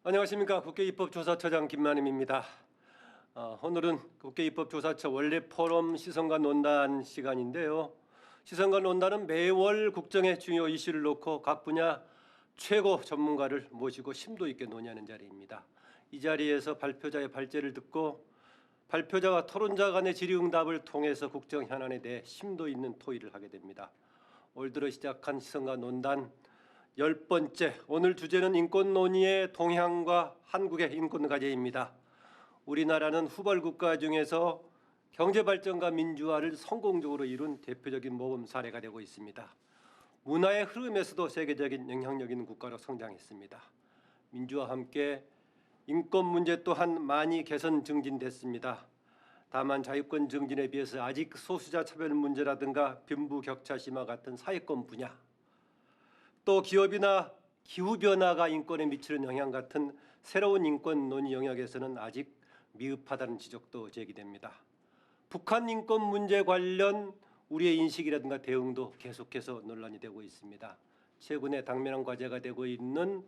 안녕하십니까. 국회입법조사처장 김만임입니다. 오늘은 국회입법조사처 원래 포럼 시선과 논단 시간인데요. 시선과 논단은 매월 국정의 중요 이슈를 놓고 각 분야 최고 전문가를 모시고 심도 있게 논의하는 자리입니다. 이 자리에서 발표자의 발제를 듣고 발표자와 토론자 간의 질의응답을 통해서 국정 현안에 대해 심도 있는 토의를 하게 됩니다. 올 들어 시작한 시선과 논단 10번째, 오늘 주제는 인권 논의의 동향과 한국의 인권 과제입니다. 우리나라는 후발 국가 중에서 경제 발전과 민주화를 성공적으로 이룬 대표적인 모범 사례가 되고 있습니다. 문화의 흐름에서도 세계적인 영향력 있는 국가로 성장했습니다. 민주화와 함께 인권 문제 또한 많이 개선 증진됐습니다. 다만 자유권 증진에 비해서 아직 소수자 차별 문제라든가 빈부격차 심화 같은 사회권 분야, 또 기업이나 기후변화가 인권에 미치는 영향 같은 새로운 인권 논의 영역에서는 아직 미흡하다는 지적도 제기됩니다. 북한 인권 문제 관련 우리의 인식이라든가 대응도 계속해서 논란이 되고 있습니다. 최근에 당면한 과제가 되고 있는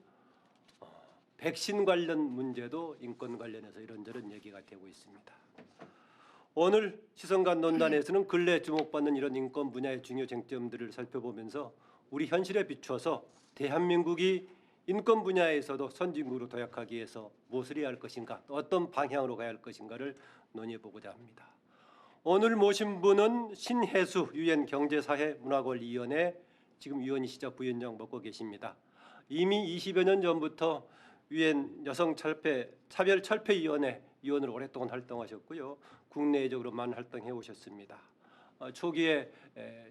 백신 관련 문제도 인권 관련해서 이런저런 얘기가 되고 있습니다. 오늘 시선과 논단에서는 근래 주목받는 이런 인권 분야의 중요 쟁점들을 살펴보면서 우리 현실에 비추어서 대한민국이 인권 분야에서도 선진국으로 도약하기 위해서 무엇을 해야 할 것인가, 또 어떤 방향으로 가야 할 것인가를 논의해보고자 합니다. 오늘 모신 분은 신혜수 유엔 경제사회문화권위원회 지금 위원이시자 부위원장 맡고 계십니다. 이미 20여 년 전부터 유엔 여성차별철폐위원회 위원으로 오랫동안 활동하셨고요. 국내적으로 많은 활동해 오셨습니다. 초기에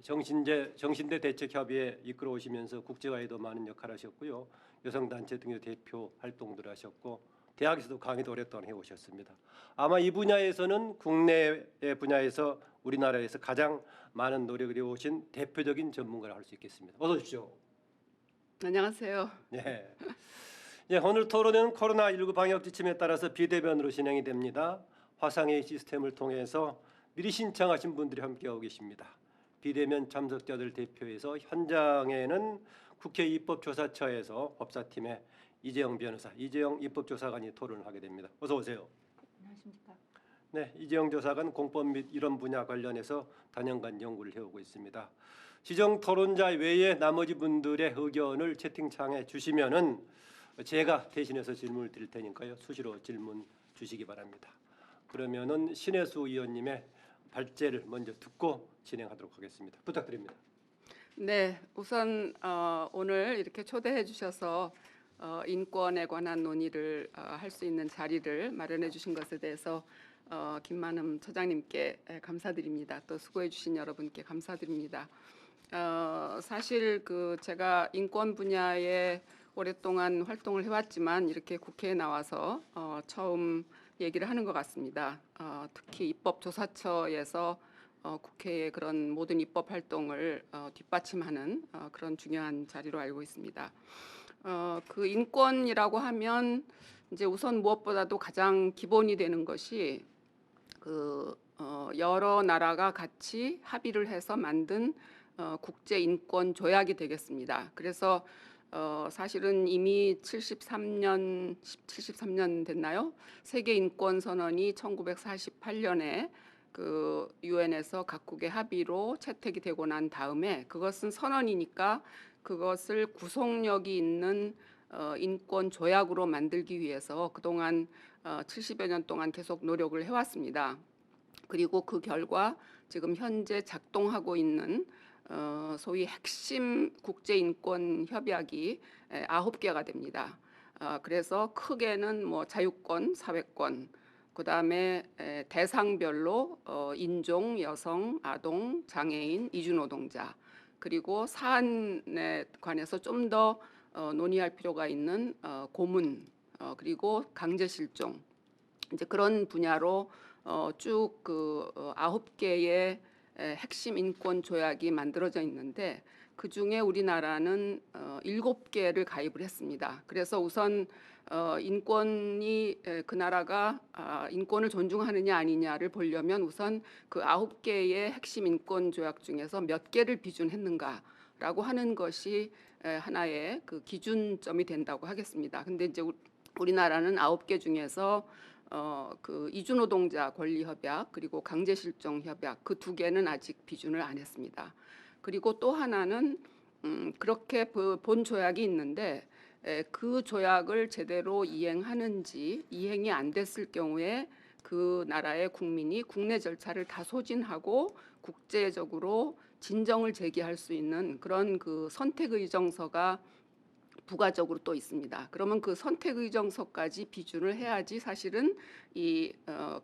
정신대 대책협의회 이끌어 오시면서 국제화에도 많은 역할을 하셨고요. 여성단체 등의 대표 활동들을 하셨고 대학에서도 강의도 오랫동안 해오셨습니다. 아마 이 분야에서는 국내 분야에서 우리나라에서 가장 많은 노력을 해오신 대표적인 전문가를 할 수 있겠습니다. 어서 오십시오. 안녕하세요. 네. 오늘 토론은 코로나19 방역 지침에 따라서 비대면으로 진행이 됩니다. 화상회의 시스템을 통해서 미리 신청하신 분들이 함께하고 계십니다. 비대면 참석자들 대표해서 현장에는 국회 입법조사처에서 법사팀의 이재영 변호사, 이재영 입법조사관이 토론을 하게 됩니다. 어서 오세요. 안녕하십니까. 네, 이재영 조사관 공법 및 이런 분야 관련해서 단연간 연구를 해오고 있습니다. 지정 토론자 외에 나머지 분들의 의견을 채팅창에 주시면은 제가 대신해서 질문을 드릴 테니까요. 수시로 질문 주시기 바랍니다. 그러면은 신혜수 의원님의 발제를 먼저 듣고 진행하도록 하겠습니다. 부탁드립니다. 네, 우선 오늘 이렇게 초대해 주셔서 인권에 관한 논의를 할 수 있는 자리를 마련해 주신 것에 대해서 김만음 처장님께 감사드립니다. 또 수고해 주신 여러분께 감사드립니다. 사실 제가 인권 분야에 오랫동안 활동을 해왔지만 이렇게 국회에 나와서 처음 얘기를 하는 것 같습니다. 특히 입법조사처에서 국회의 그런 모든 입법 활동을 뒷받침하는 그런 중요한 자리로 알고 있습니다. 그 인권이라고 하면 이제 우선 무엇보다도 가장 기본이 되는 것이 여러 나라가 같이 합의를 해서 만든 국제 인권 조약이 되겠습니다. 그래서 사실은 이미 73년 됐나요? 세계 인권 선언이 1948년에 그 유엔에서 각국의 합의로 채택이 되고 난 다음에 그것은 선언이니까 그것을 구속력이 있는 인권 조약으로 만들기 위해서 그동안 70여 년 동안 계속 노력을 해왔습니다. 그리고 그 결과 지금 현재 작동하고 있는 소위 핵심 국제인권 협약이 9개가 됩니다. 그래서 크게는 뭐 자유권, 사회권, 그다음에 대상별로 인종, 여성, 아동, 장애인, 이주노동자, 그리고 사안에 관해서 좀 더 논의할 필요가 있는 고문, 그리고 강제실종, 이제 그런 분야로 쭉 9개의 핵심 인권 조약이 만들어져 있는데 그 중에 우리나라는 7개를 가입을 했습니다. 그래서 우선 인권이 그 나라가 인권을 존중하느냐 아니냐를 보려면 우선 그 9개의 핵심 인권 조약 중에서 몇 개를 비준했는가라고 하는 것이 하나의 그 기준점이 된다고 하겠습니다. 근데 이제 우리나라는 9개 중에서 그 이주노동자 권리협약 그리고 강제실종협약 그 2개는 아직 비준을 안 했습니다. 그리고 또 하나는 그렇게 본 조약이 있는데 그 조약을 제대로 이행하는지 이행이 안 됐을 경우에 그 나라의 국민이 국내 절차를 다 소진하고 국제적으로 진정을 제기할 수 있는 그런 그 선택의정서가 부가적으로 또 있습니다. 그러면 그 선택의정서까지 비준을 해야지 사실은 이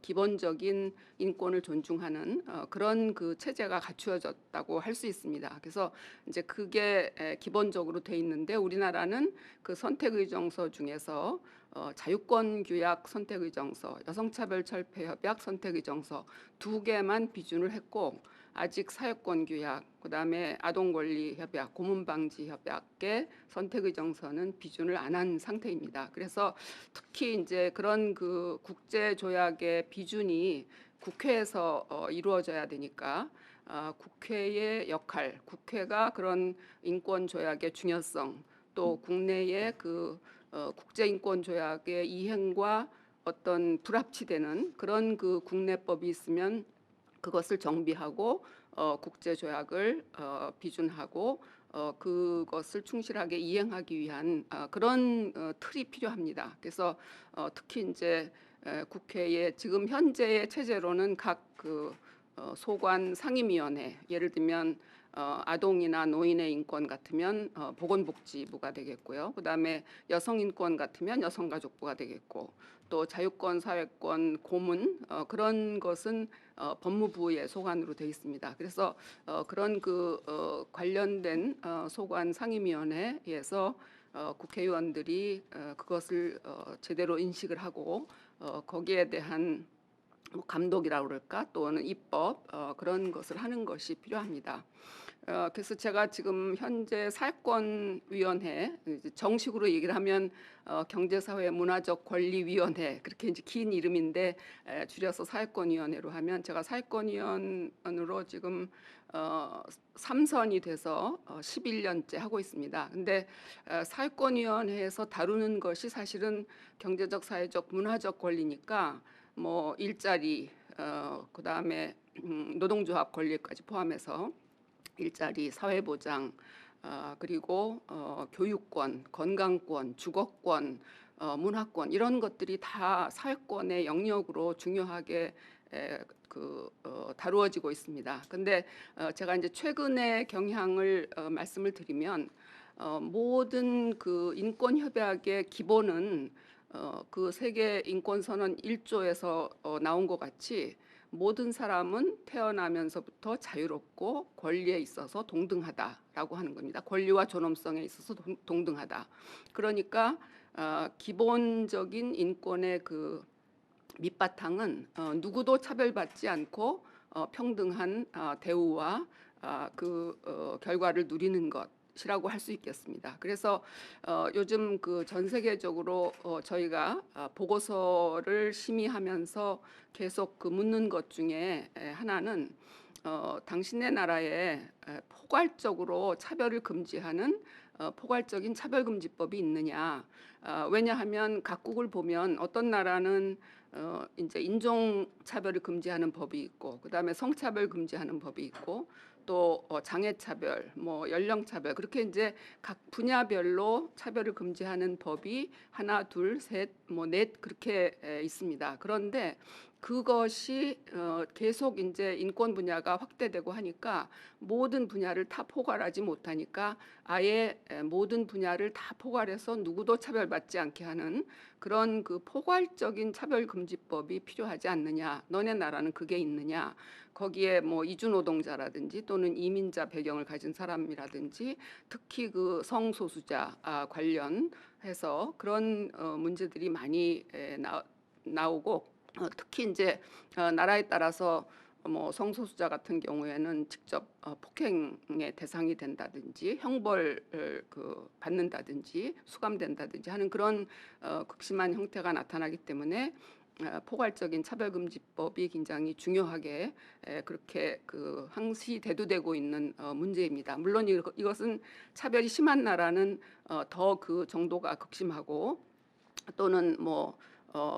기본적인 인권을 존중하는 그런 그 체제가 갖추어졌다고 할 수 있습니다. 그래서 이제 그게 기본적으로 돼 있는데 우리나라는 그 선택의정서 중에서 자유권규약 선택의정서, 여성차별철폐협약 선택의정서 2개만 비준을 했고 아직 사회권규약, 그다음에 아동권리협약, 고문방지협약의 선택의정서는 비준을 안 한 상태입니다. 그래서 특히 이제 그런 그 국제조약의 비준이 국회에서 이루어져야 되니까 국회의 역할, 국회가 그런 인권조약의 중요성, 또 국내의 그 국제인권조약의 이행과 어떤 불합치되는 그런 그 국내법이 있으면 그것을 정비하고 국제조약을 비준하고 그것을 충실하게 이행하기 위한 그런 틀이 필요합니다. 그래서 특히 이제 국회의 지금 현재의 체제로는 각 그 소관 상임위원회, 예를 들면 아동이나 노인의 인권 같으면 보건복지부가 되겠고요. 그다음에 여성인권 같으면 여성가족부가 되겠고, 또 자유권, 사회권, 고문 그런 것은 법무부의 소관으로 되어 있습니다. 그래서 그런 그 관련된 소관 상임위원회에서 국회의원들이 그것을 제대로 인식을 하고 거기에 대한 뭐 감독이라고 그럴까 또는 입법 그런 것을 하는 것이 필요합니다. 그래서 제가 지금 현재 사회권위원회, 정식으로 얘기를 하면 경제사회 문화적 권리위원회, 그렇게 이제 긴 이름인데 줄여서 사회권위원회로 하면 제가 사회권위원으로 지금 3선이 돼서 11년째 하고 있습니다. 근데 사회권위원회에서 다루는 것이 사실은 경제적, 사회적, 문화적 권리니까 뭐 일자리, 그다음에 노동조합 권리까지 포함해서 일자리, 사회보장, 그리고 교육권, 건강권, 주거권, 문화권 이런 것들이 다 사회권의 영역으로 중요하게 다루어지고 있습니다. 근데 제가 이제 최근의 경향을 말씀을 드리면 모든 그 인권 협약의 기본은 그 세계 인권선언 1조에서 나온 것 같이 모든 사람은 태어나면서부터 자유롭고 권리에 있어서 동등하다라고 하는 겁니다. 권리와 존엄성에 있어서 동등하다. 그러니까 기본적인 인권의 그 밑바탕은 누구도 차별받지 않고 평등한 대우와 그 결과를 누리는 것이라고 할 수 있겠습니다. 그래서 요즘 그 전 세계적으로 저희가 보고서를 심의하면서 계속 그 묻는 것 중에 하나는 당신의 나라에 포괄적으로 차별을 금지하는 포괄적인 차별금지법이 있느냐. 왜냐하면 각국을 보면 어떤 나라는 이제 인종차별을 금지하는 법이 있고, 그다음에 성차별 금지하는 법이 있고, 또 장애차별, 뭐 연령차별 그렇게 이제 각 분야별로 차별을 금지하는 법이 하나, 둘, 셋, 뭐 넷 그렇게 있습니다. 그런데 그것이 계속 이제 인권 분야가 확대되고 하니까 모든 분야를 다 포괄하지 못하니까 아예 모든 분야를 다 포괄해서 누구도 차별받지 않게 하는 그런 그 포괄적인 차별금지법이 필요하지 않느냐. 너네 나라는 그게 있느냐. 거기에 뭐 이주노동자라든지 또는 이민자 배경을 가진 사람이라든지 특히 그 성소수자 관련해서 그런 문제들이 많이 나오고 특히 이제 나라에 따라서 뭐 성소수자 같은 경우에는 직접 폭행의 대상이 된다든지 형벌을 받는다든지 수감된다든지 하는 그런 극심한 형태가 나타나기 때문에 포괄적인 차별금지법이 굉장히 중요하게 그렇게 항시 대두되고 있는 문제입니다. 물론 이것은 차별이 심한 나라는 더 그 정도가 극심하고 또는 뭐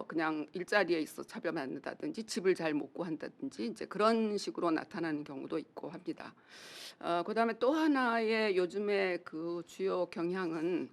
그냥 일자리에 있어 차별받는다든지 집을 잘 못 구한다든지 이제 그런 식으로 나타나는 경우도 있고 합니다. 그다음에 또 하나의 요즘의 그 주요 경향은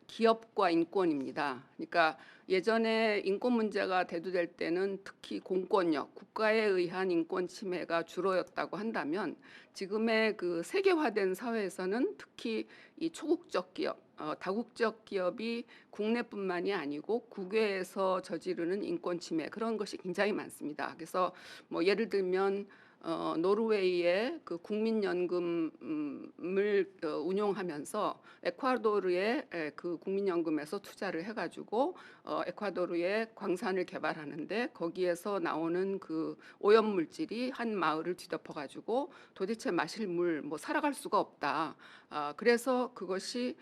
기업과 인권입니다. 그러니까 예전에 인권 문제가 대두될 때는 특히 공권력, 국가에 의한 인권 침해가 주로였다고 한다면 지금의 그 세계화된 사회에서는 특히 이 초국적 기업, 다국적 기업이 국내뿐만이 아니고 국외에서 저지르는 인권 침해 그런 것이 굉장히 많습니다. 그래서 뭐 예를 들면 노르웨이의 그 국민연금을 운용하면서 에콰도르의 그 국민연금에서 투자를 해가지고 에콰도르의 광산을 개발하는데 거기에서 나오는 그 오염 물질이 한 마을을 뒤덮어가지고 도대체 마실 물 뭐 살아갈 수가 없다. 그래서 그것이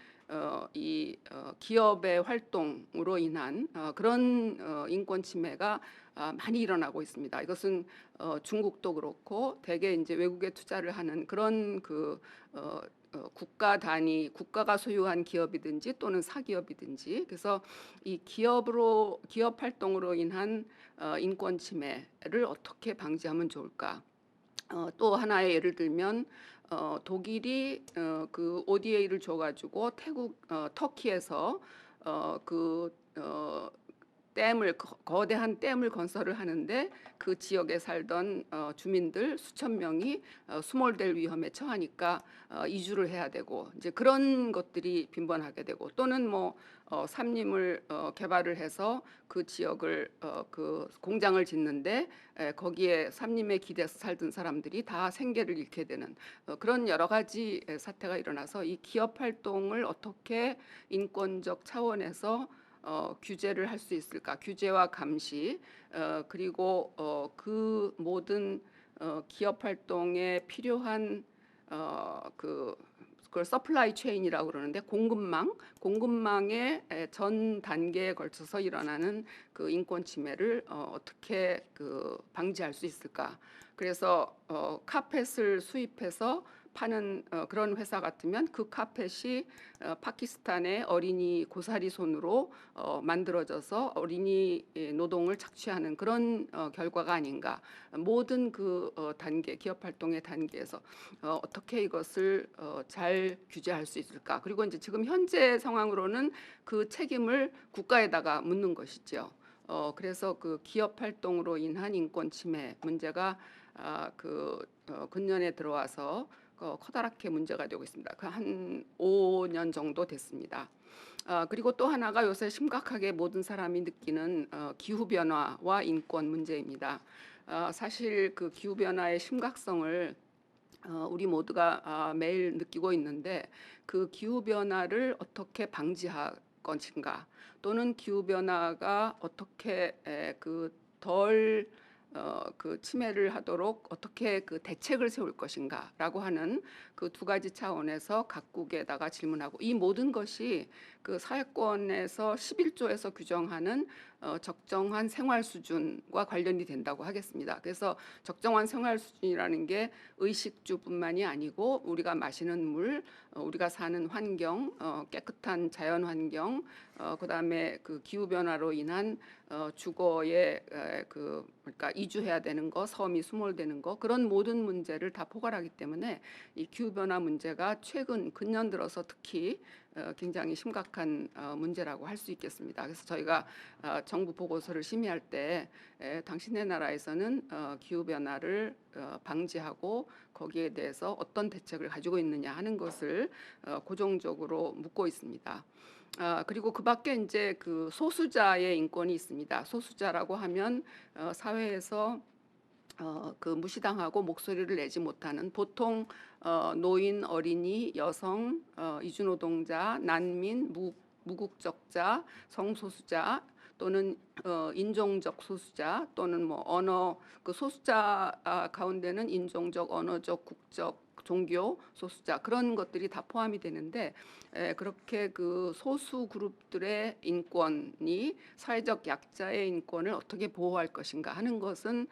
기업의 활동으로 인한 그런 인권 침해가 많이 일어나고 있습니다. 이것은 중국도 그렇고 대개 이제 외국에 투자를 하는 그런 그 국가 단위 국가가 소유한 기업이든지 또는 사기업이든지 그래서 이 기업 활동으로 인한 인권 침해를 어떻게 방지하면 좋을까? 또 하나의 예를 들면 독일이 그 ODA를 줘가지고 터키에서 거대한 댐을 건설을 하는데 그 지역에 살던 주민들 수천 명이 수몰될 위험에 처하니까 이주를 해야 되고 이제 그런 것들이 빈번하게 되고 또는 뭐 삼림을 개발을 해서 그 지역을 그 공장을 짓는데 거기에 삼림에 기대서 살던 사람들이 다 생계를 잃게 되는 그런 여러 가지 사태가 일어나서 이 기업 활동을 어떻게 인권적 차원에서 규제를 할 수 있을까? 규제와 감시 그리고 그 모든 기업 활동에 필요한 그걸 서플라이 체인이라고 그러는데 공급망의 전 단계에 걸쳐서 일어나는 그 인권 침해를 어떻게 그 방지할 수 있을까? 그래서 카펫을 수입해서 파는 그런 회사 같으면 그 카펫이 파키스탄의 어린이 고사리 손으로 만들어져서 어린이 노동을 착취하는 그런 결과가 아닌가. 모든 그 단계, 기업 활동의 단계에서 어떻게 이것을 잘 규제할 수 있을까. 그리고 이제 지금 현재 상황으로는 그 책임을 국가에다가 묻는 것이죠. 그래서 그 기업 활동으로 인한 인권 침해 문제가 근년에 들어와서 커다랗게 문제가 되고 있습니다. 한 5년 정도 됐습니다. 그리고 또 하나가 요새 심각하게 모든 사람이 느끼는 기후 변화와 인권 문제입니다. 사실 그 기후 변화의 심각성을 우리 모두가 매일 느끼고 있는데 그 기후 변화를 어떻게 방지할 것인가 또는 기후 변화가 어떻게 그 침해를 하도록 어떻게 그 대책을 세울 것인가라고 하는 그 두 가지 차원에서 각국에다가 질문하고 이 모든 것이 그 사회권에서 11조에서 규정하는 적정한 생활 수준과 관련이 된다고 하겠습니다. 그래서 적정한 생활 수준이라는 게 의식주뿐만이 아니고 우리가 마시는 물, 우리가 사는 환경, 깨끗한 자연 환경, 그다음에 그 기후 변화로 인한 주거에 그러니까 이주해야 되는 거, 섬이 수몰되는 거 그런 모든 문제를 다 포괄하기 때문에 이 기후 변화 문제가 근년 들어서 특히 굉장히 심각한 문제라고 할 수 있겠습니다. 그래서 저희가 정부 보고서를 심의할 때 당신네 나라에서는 기후 변화를 방지하고 거기에 대해서 어떤 대책을 가지고 있느냐 하는 것을 고정적으로 묻고 있습니다. 그리고 그 밖에 이제 그 소수자의 인권이 있습니다. 소수자라고 하면 사회에서 그 무시당하고 목소리를 내지 못하는 보통 노인, 어린이, 여성, 이주노동자, 난민, 무국적자, 성소수자 또는 인종적 소수자 또는 뭐 언어 그 소수자 가운데는 인종적, 언어적, 국적 종교 소수자 그런 것들이 다 포함이 되는데 그렇게 그 소수 그룹들의 인권이 사회적 약자의 인권을 어떻게 보호할 것인가 하는 것은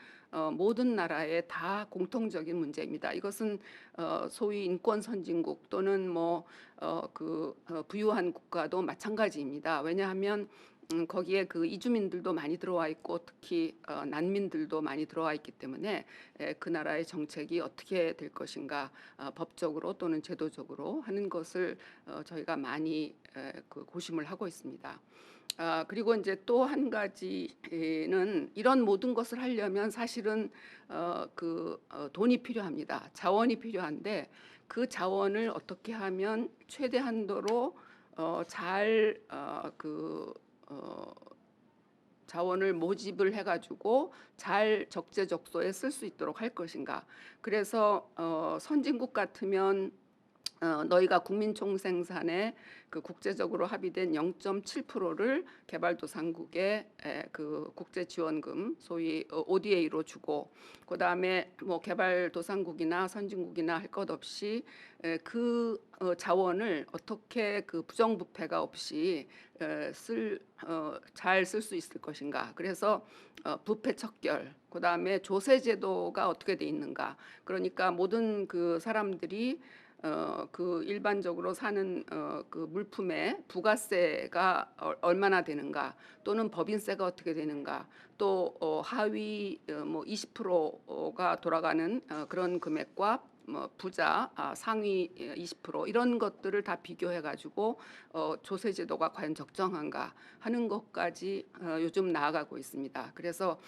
모든 나라에 다 공통적인 문제입니다. 이것은 소위 인권 선진국 또는 부유한 국가도 마찬가지입니다. 왜냐하면 거기에 그 이주민들도 많이 들어와 있고 특히 난민들도 많이 들어와 있기 때문에 그 나라의 정책이 어떻게 될 것인가 법적으로 또는 제도적으로 하는 것을 저희가 많이 고심을 하고 있습니다. 그리고 이제 또 한 가지는 이런 모든 것을 하려면 사실은 돈이 필요합니다. 자원이 필요한데 그 자원을 어떻게 하면 최대 한도로 자원을 모집을 해가지고 잘 적재적소에 쓸 수 있도록 할 것인가. 그래서 선진국 같으면 너희가 국민총생산의 그 국제적으로 합의된 0.7%를 개발도상국에 그 국제지원금 소위 ODA로 주고 그다음에 개발도상국이나 선진국이나 할 것 없이 그 자원을 어떻게 그 부정부패가 없이 잘 쓸 수 있을 것인가. 그래서 부패 척결, 그다음에 조세제도가 어떻게 돼 있는가. 그러니까 모든 그 사람들이 그 일반적으로 사는 그 물품에 부가세가 얼마나 되는가 또는 법인세가 어떻게 되는가 또 하위 20%가 돌아가는 그런 금액과 부자 상위 20% 이런 것들을 다 비교해 가지고 조세제도가 과연 적정한가 하는 것까지 요즘 나아가고 있습니다. 그래서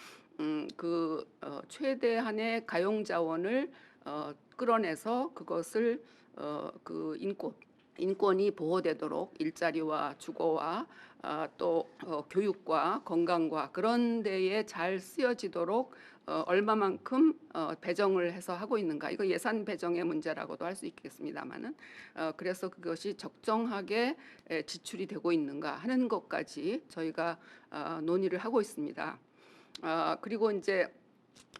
최대한의 가용 자원을 끌어내서 그것을 그 인권이 보호되도록 일자리와 주거와 또 교육과 건강과 그런 데에 잘 쓰여지도록 얼마만큼 배정을 해서 하고 있는가. 이거 예산 배정의 문제라고도 할 수 있겠습니다만은 그래서 그것이 적정하게 지출이 되고 있는가 하는 것까지 저희가 논의를 하고 있습니다. 그리고 이제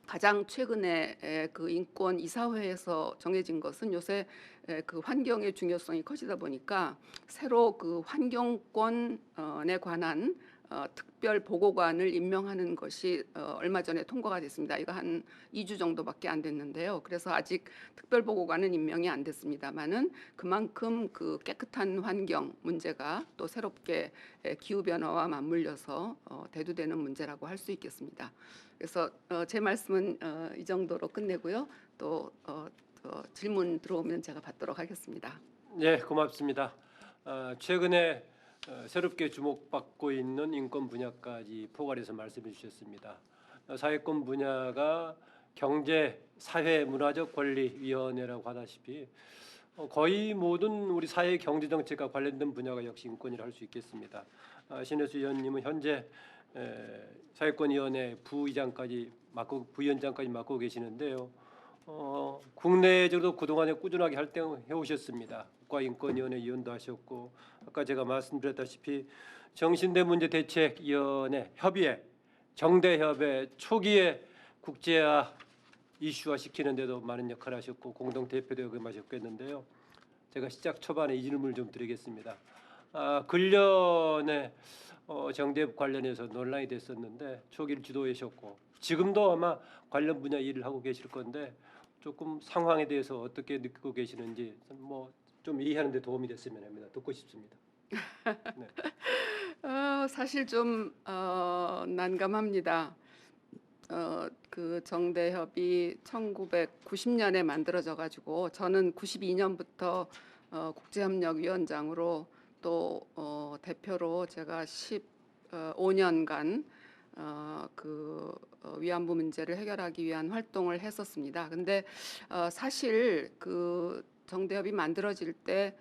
가장 최근에 그 인권 이사회에서 정해진 것은 요새 그 환경의 중요성이 커지다 보니까 새로 그 환경권에 관한 특별 보고관을 임명하는 것이 얼마 전에 통과가 됐습니다. 이거 한 2주 정도밖에 안 됐는데요. 그래서 아직 특별 보고관은 임명이 안 됐습니다만은 그만큼 그 깨끗한 환경 문제가 또 새롭게 기후 변화와 맞물려서 대두되는 문제라고 할 수 있겠습니다. 그래서 제 말씀은 이 정도로 끝내고요. 또 질문 들어오면 제가 받도록 하겠습니다. 네, 고맙습니다. 최근에 새롭게 주목받고 있는 인권 분야까지 포괄해서 말씀해 주셨습니다. 사회권 분야가 경제, 사회, 문화적 권리 위원회라고 하다시피 거의 모든 우리 사회 경제 정책과 관련된 분야가 역시 인권이라 할 수 있겠습니다. 신혜수 의원님은 현재 사회권위원회 부위원장까지 맡고 계시는데요. 국내적으로도 그동안에 꾸준하게 활동해 오셨습니다. 국가인권위원회 위원도 하셨고 아까 제가 말씀드렸다시피 정신대문제대책위원회 협의회, 정대협의 초기에 국제화 이슈화 시키는 데도 많은 역할을 하셨고 공동 대표도 역임하셨겠는데요. 제가 시작 초반에 이 질문을 좀 드리겠습니다. 근련에 정대협 관련해서 논란이 됐었는데 초기를 주도하셨고 지금도 아마 관련 분야 일을 하고 계실 건데 조금 상황에 대해서 어떻게 느끼고 계시는지 좀 이해하는 데 도움이 됐으면 합니다. 듣고 싶습니다. 네. 사실 좀 난감합니다. 그 정대협이 1990년에 만들어져 가지고 저는 92년부터 국제협력위원장으로 또 대표로 제가 15년간 위안부 문제를 해결하기 위한 활동을 했었습니다. 근데 사실 그 정대협이 만들어질 때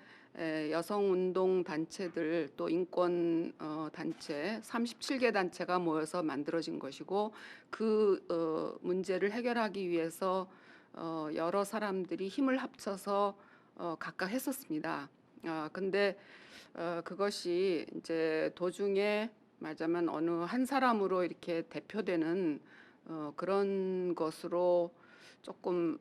여성운동 단체들 또 인권 단체 37개 단체가 모여서 만들어진 것이고 그 문제를 해결하기 위해서 여러 사람들이 힘을 합쳐서 각각 했었습니다. 근데 그것이 이제 도중에 말하자면 어느 한 사람으로 이렇게 대표되는 그런 것으로 조금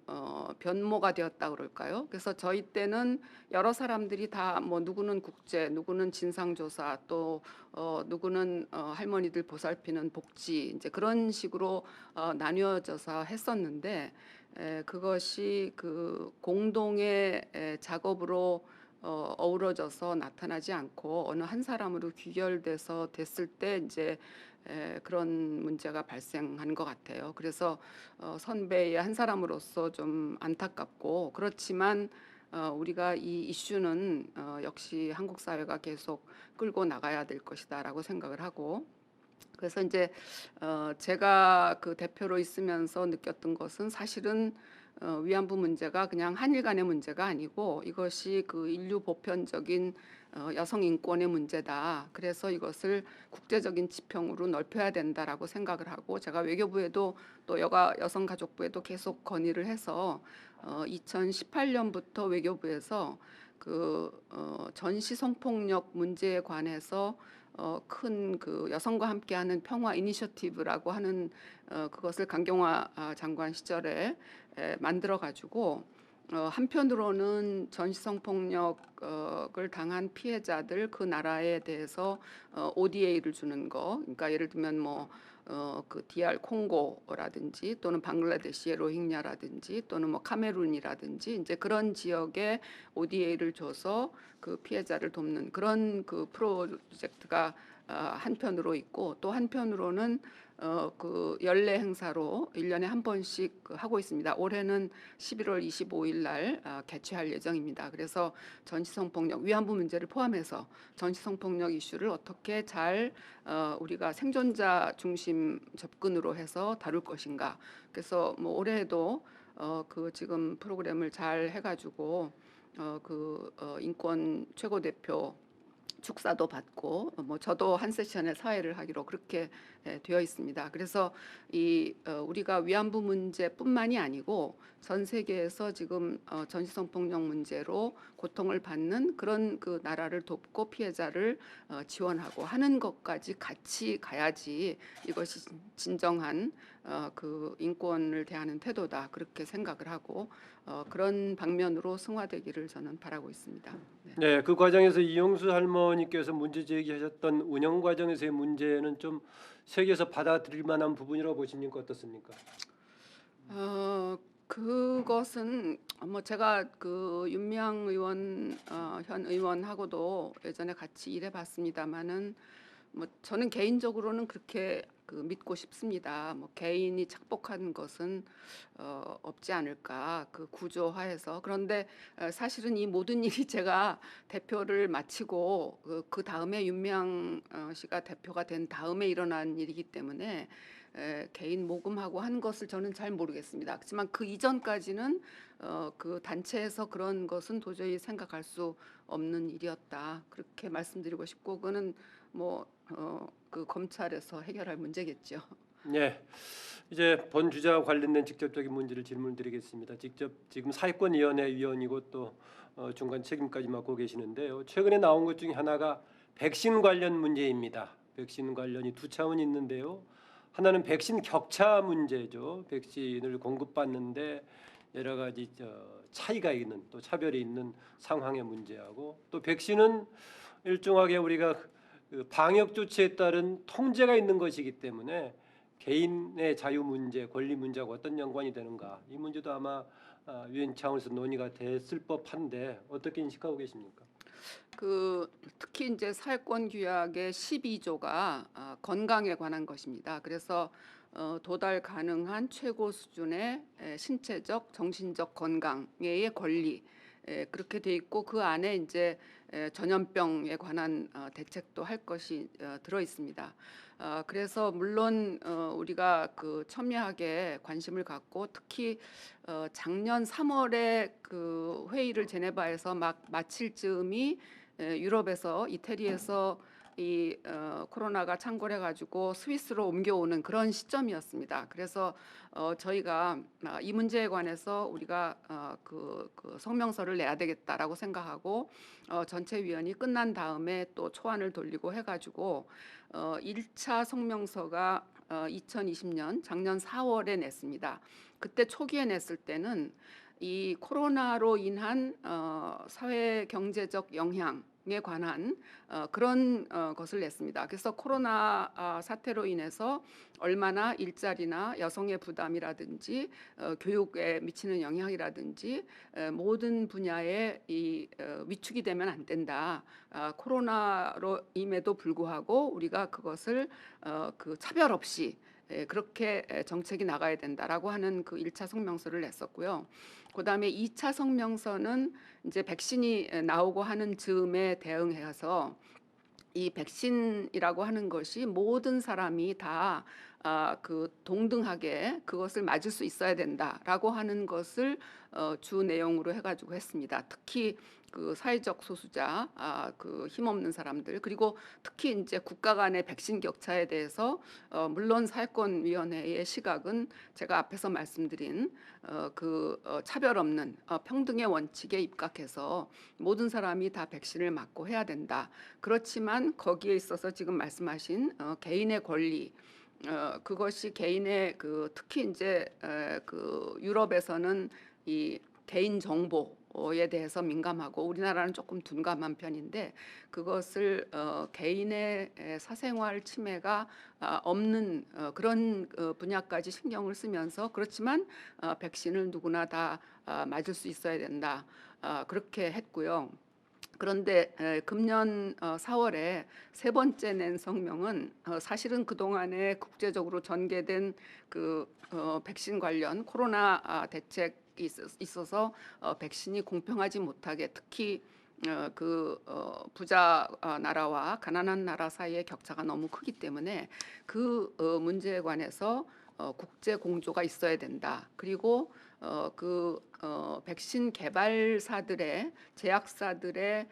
변모가 되었다 그럴까요? 그래서 저희 때는 여러 사람들이 다 뭐 누구는 국제, 누구는 진상조사, 또 누구는 할머니들 보살피는 복지 이제 그런 식으로 나뉘어져서 했었는데 그것이 그 공동의 작업으로 어우러져서 나타나지 않고 어느 한 사람으로 귀결돼서 됐을 때 이제 그런 문제가 발생한 것 같아요. 그래서 선배의 한 사람으로서 좀 안타깝고 그렇지만 우리가 이 이슈는 역시 한국 사회가 계속 끌고 나가야 될 것이다라고 생각을 하고 그래서 이제 제가 그 대표로 있으면서 느꼈던 것은 사실은 위안부 문제가 그냥 한일 간의 문제가 아니고 이것이 그 인류 보편적인 여성 인권의 문제다. 그래서 이것을 국제적인 지평으로 넓혀야 된다라고 생각을 하고 제가 외교부에도 또 여성가족부에도 계속 건의를 해서 2018년부터 외교부에서 그 전시 성폭력 문제에 관해서 큰 그 여성과 함께하는 평화 이니셔티브라고 하는 그것을 강경화 장관 시절에 만들어 가지고 한편으로는 전시성 폭력을 당한 피해자들 그 나라에 대해서 ODA를 주는 거, 그러니까 예를 들면 뭐 그 DR 콩고라든지 또는 방글라데시의 로힝야라든지 또는 뭐 카메룬이라든지 이제 그런 지역에 ODA를 줘서 그 피해자를 돕는 그런 그 프로젝트가 한편으로 있고 또 한편으로는 그 연례 행사로 1년에 한 번씩 하고 있습니다. 올해는 11월 25일 날 개최할 예정입니다. 그래서 전시성폭력 위안부 문제를 포함해서 전시성폭력 이슈를 어떻게 잘 우리가 생존자 중심 접근으로 해서 다룰 것인가. 그래서 뭐 올해에도 그 지금 프로그램을 잘 해가지고 인권 최고 대표 축사도 받고 뭐 저도 한 세션에 사회를 하기로 그렇게 되어 있습니다. 그래서 이 우리가 위안부 문제뿐만이 아니고 전 세계에서 지금 전시성 폭력 문제로 고통을 받는 그런 그 나라를 돕고 피해자를 지원하고 하는 것까지 같이 가야지 이것이 진정한 그 인권을 대하는 태도다 그렇게 생각을 하고 그런 방면으로 승화되기를 저는 바라고 있습니다. 네. 네, 그 과정에서 이용수 할머니께서 문제 제기하셨던 운영 과정에서의 문제는 좀 세계에서 받아들일 만한 부분이라고 보십니까? 어떻습니까? 그것은 뭐 제가 그 윤미향 의원 현 의원하고도 예전에 같이 일해봤습니다마는 뭐 저는 개인적으로는 그렇게 그 믿고 싶습니다. 뭐 개인이 착복한 것은 없지 않을까 그 구조화해서 그런데 사실은 이 모든 일이 제가 대표를 마치고 그 다음에 윤미향 씨가 대표가 된 다음에 일어난 일이기 때문에 개인 모금하고 한 것을 저는 잘 모르겠습니다. 하지만 그 이전까지는 그 단체에서 그런 것은 도저히 생각할 수 없는 일이었다. 그렇게 말씀드리고 싶고 그거는 뭐 그 검찰에서 해결할 문제겠죠. 네, 이제 본 주제와 관련된 직접적인 문제를 질문드리겠습니다. 직접 지금 사회권위원회 위원이고 또 중간 책임까지 맡고 계시는데요. 최근에 나온 것 중에 하나가 백신 관련 문제입니다. 백신 관련이 두 차원이 있는데요. 하나는 백신 격차 문제죠. 백신을 공급받는데 여러 가지 차이가 있는 또 차별이 있는 상황의 문제하고 또 백신은 일정하게 우리가 그 방역 조치에 따른 통제가 있는 것이기 때문에 개인의 자유 문제, 권리 문제하고 어떤 연관이 되는가 이 문제도 아마 유엔 차원에서 논의가 됐을 법한데 어떻게 인식하고 계십니까? 그 특히 이제 사회권 규약의 12조가 건강에 관한 것입니다. 그래서 도달 가능한 최고 수준의 신체적, 정신적 건강의 권리 그렇게 돼 있고 그 안에 이제 전염병에 관한 대책도 할 것이 들어 있습니다. 그래서 물론 우리가 그 첨예하게 관심을 갖고 특히 작년 3월에 그 회의를 제네바에서 막 마칠 즈음이 유럽에서 이태리에서 이 코로나가 창궐해가지고 스위스로 옮겨오는 그런 시점이었습니다. 그래서 저희가 이 문제에 관해서 우리가 그 성명서를 내야 되겠다라고 생각하고 전체위원이 끝난 다음에 또 초안을 돌리고 해가지고 1차 성명서가 2020년 작년 4월에 냈습니다. 그때 초기에 냈을 때는 이 코로나로 인한 사회 경제적 영향에 관한 그런 것을 냈습니다. 그래서 코로나 사태로 인해서 얼마나 일자리나 여성의 부담이라든지 교육에 미치는 영향이라든지 모든 분야에 이 위축이 되면 안 된다. 코로나로임에도 불구하고 우리가 그것을 그 차별 없이 그렇게 정책이 나가야 된다라고 하는 그 1차 성명서를 냈었고요. 그다음에 2차 성명서는 이제 백신이 나오고 하는 즈음에 대응해서 이 백신이라고 하는 것이 모든 사람이 다 그 동등하게 그것을 맞을 수 있어야 된다라고 하는 것을 주 내용으로 해가지고 했습니다. 특히 그 사회적 소수자, 그 힘없는 사람들, 그리고 특히 이제 국가 간의 백신 격차에 대해서 물론 사회권위원회의 시각은 제가 앞에서 말씀드린 차별 없는 평등의 원칙에 입각해서 모든 사람이 다 백신을 맞고 해야 된다. 그렇지만 거기에 있어서 지금 말씀하신 개인의 권리, 그것이 개인의 특히 이제 그 유럽에서는 이 개인 정보에 대해서 민감하고 우리나라는 조금 둔감한 편인데 그것을 개인의 사생활 침해가 없는 그런 분야까지 신경을 쓰면서 그렇지만 백신을 누구나 다 맞을 수 있어야 된다. 그렇게 했고요. 그런데 금년 4월에 세 번째 낸 성명은 사실은 그동안에 국제적으로 전개된 그 백신 관련 코로나 대책이 있어서 백신이 공평하지 못하게 특히 부자 나라와 가난한 나라 사이의 격차가 너무 크기 때문에 그 문제에 관해서 국제 공조가 있어야 된다. 그리고 백신 개발사들의 제약사들의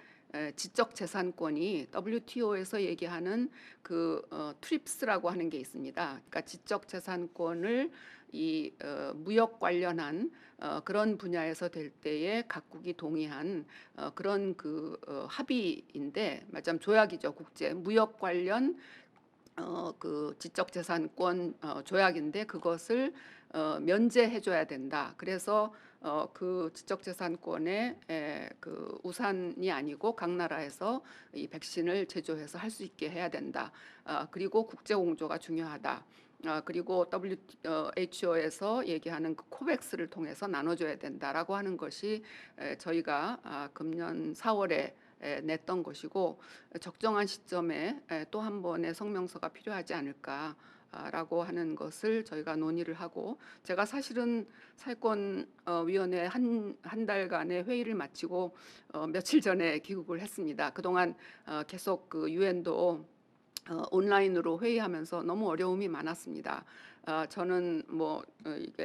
지적 재산권이 WTO에서 얘기하는 트립스라고 하는 게 있습니다. 그러니까 지적 재산권을 이 무역 관련한 그런 분야에서 될 때에 각국이 동의한 그런 합의인데 마침 조약이죠. 국제 무역 관련 그 지적재산권 조약인데 그것을 면제해줘야 된다. 그래서 그 지적재산권의 그 우산이 아니고 각 나라에서 이 백신을 제조해서 할 수 있게 해야 된다. 그리고 국제 공조가 중요하다. 그리고 WHO에서 얘기하는 그 코백스를 통해서 나눠줘야 된다라고 하는 것이 저희가 금년 4월에 냈던 것이고 적정한 시점에 또 한 번의 성명서가 필요하지 않을까라고 하는 것을 저희가 논의를 하고 제가 사실은 사회권위원회 한 달간의 회의를 마치고 며칠 전에 귀국을 했습니다. 그동안 계속 그 유엔도 온라인으로 회의하면서 너무 어려움이 많았습니다. 저는 이게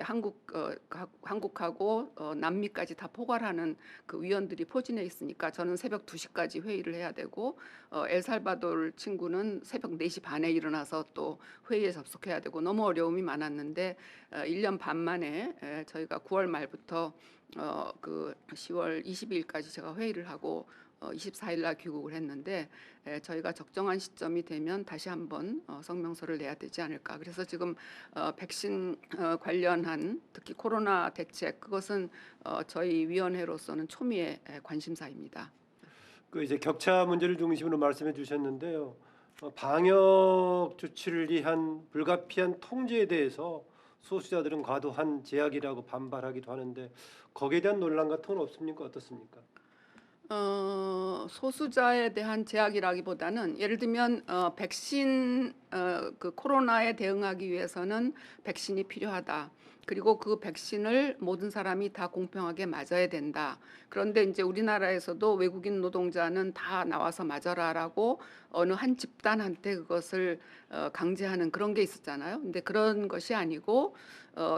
한국하고 남미까지 다 포괄하는 그 위원들이 포진해 있으니까 저는 새벽 2시까지 회의를 해야 되고 엘살바도르 친구는 새벽 4시 반에 일어나서 또 회의에 접속해야 되고 너무 어려움이 많았는데 1년 반 만에 저희가 9월 말부터 10월 22일까지 제가 회의를 하고 24일 날 귀국을 했는데 저희가 적정한 시점이 되면 다시 한번 성명서를 내야 되지 않을까. 그래서 지금 백신 관련한 특히 코로나 대책 그것은 저희 위원회로서는 초미의 관심사입니다. 그 이제 격차 문제를 중심으로 말씀해 주셨는데요. 방역 조치를 위한 불가피한 통제에 대해서 소수자들은 과도한 제약이라고 반발하기도 하는데 거기에 대한 논란 같은 건 없습니까? 어떻습니까? 소수자에 대한 제약이라기보다는 예를 들면 백신 그 코로나에 대응하기 위해서는 백신이 필요하다. 그리고 그 백신을 모든 사람이 다 공평하게 맞아야 된다. 그런데 이제 우리나라에서도 외국인 노동자는 다 나와서 맞아라라고 어느 한 집단한테 그것을 강제하는 그런 게 있었잖아요. 근데 그런 것이 아니고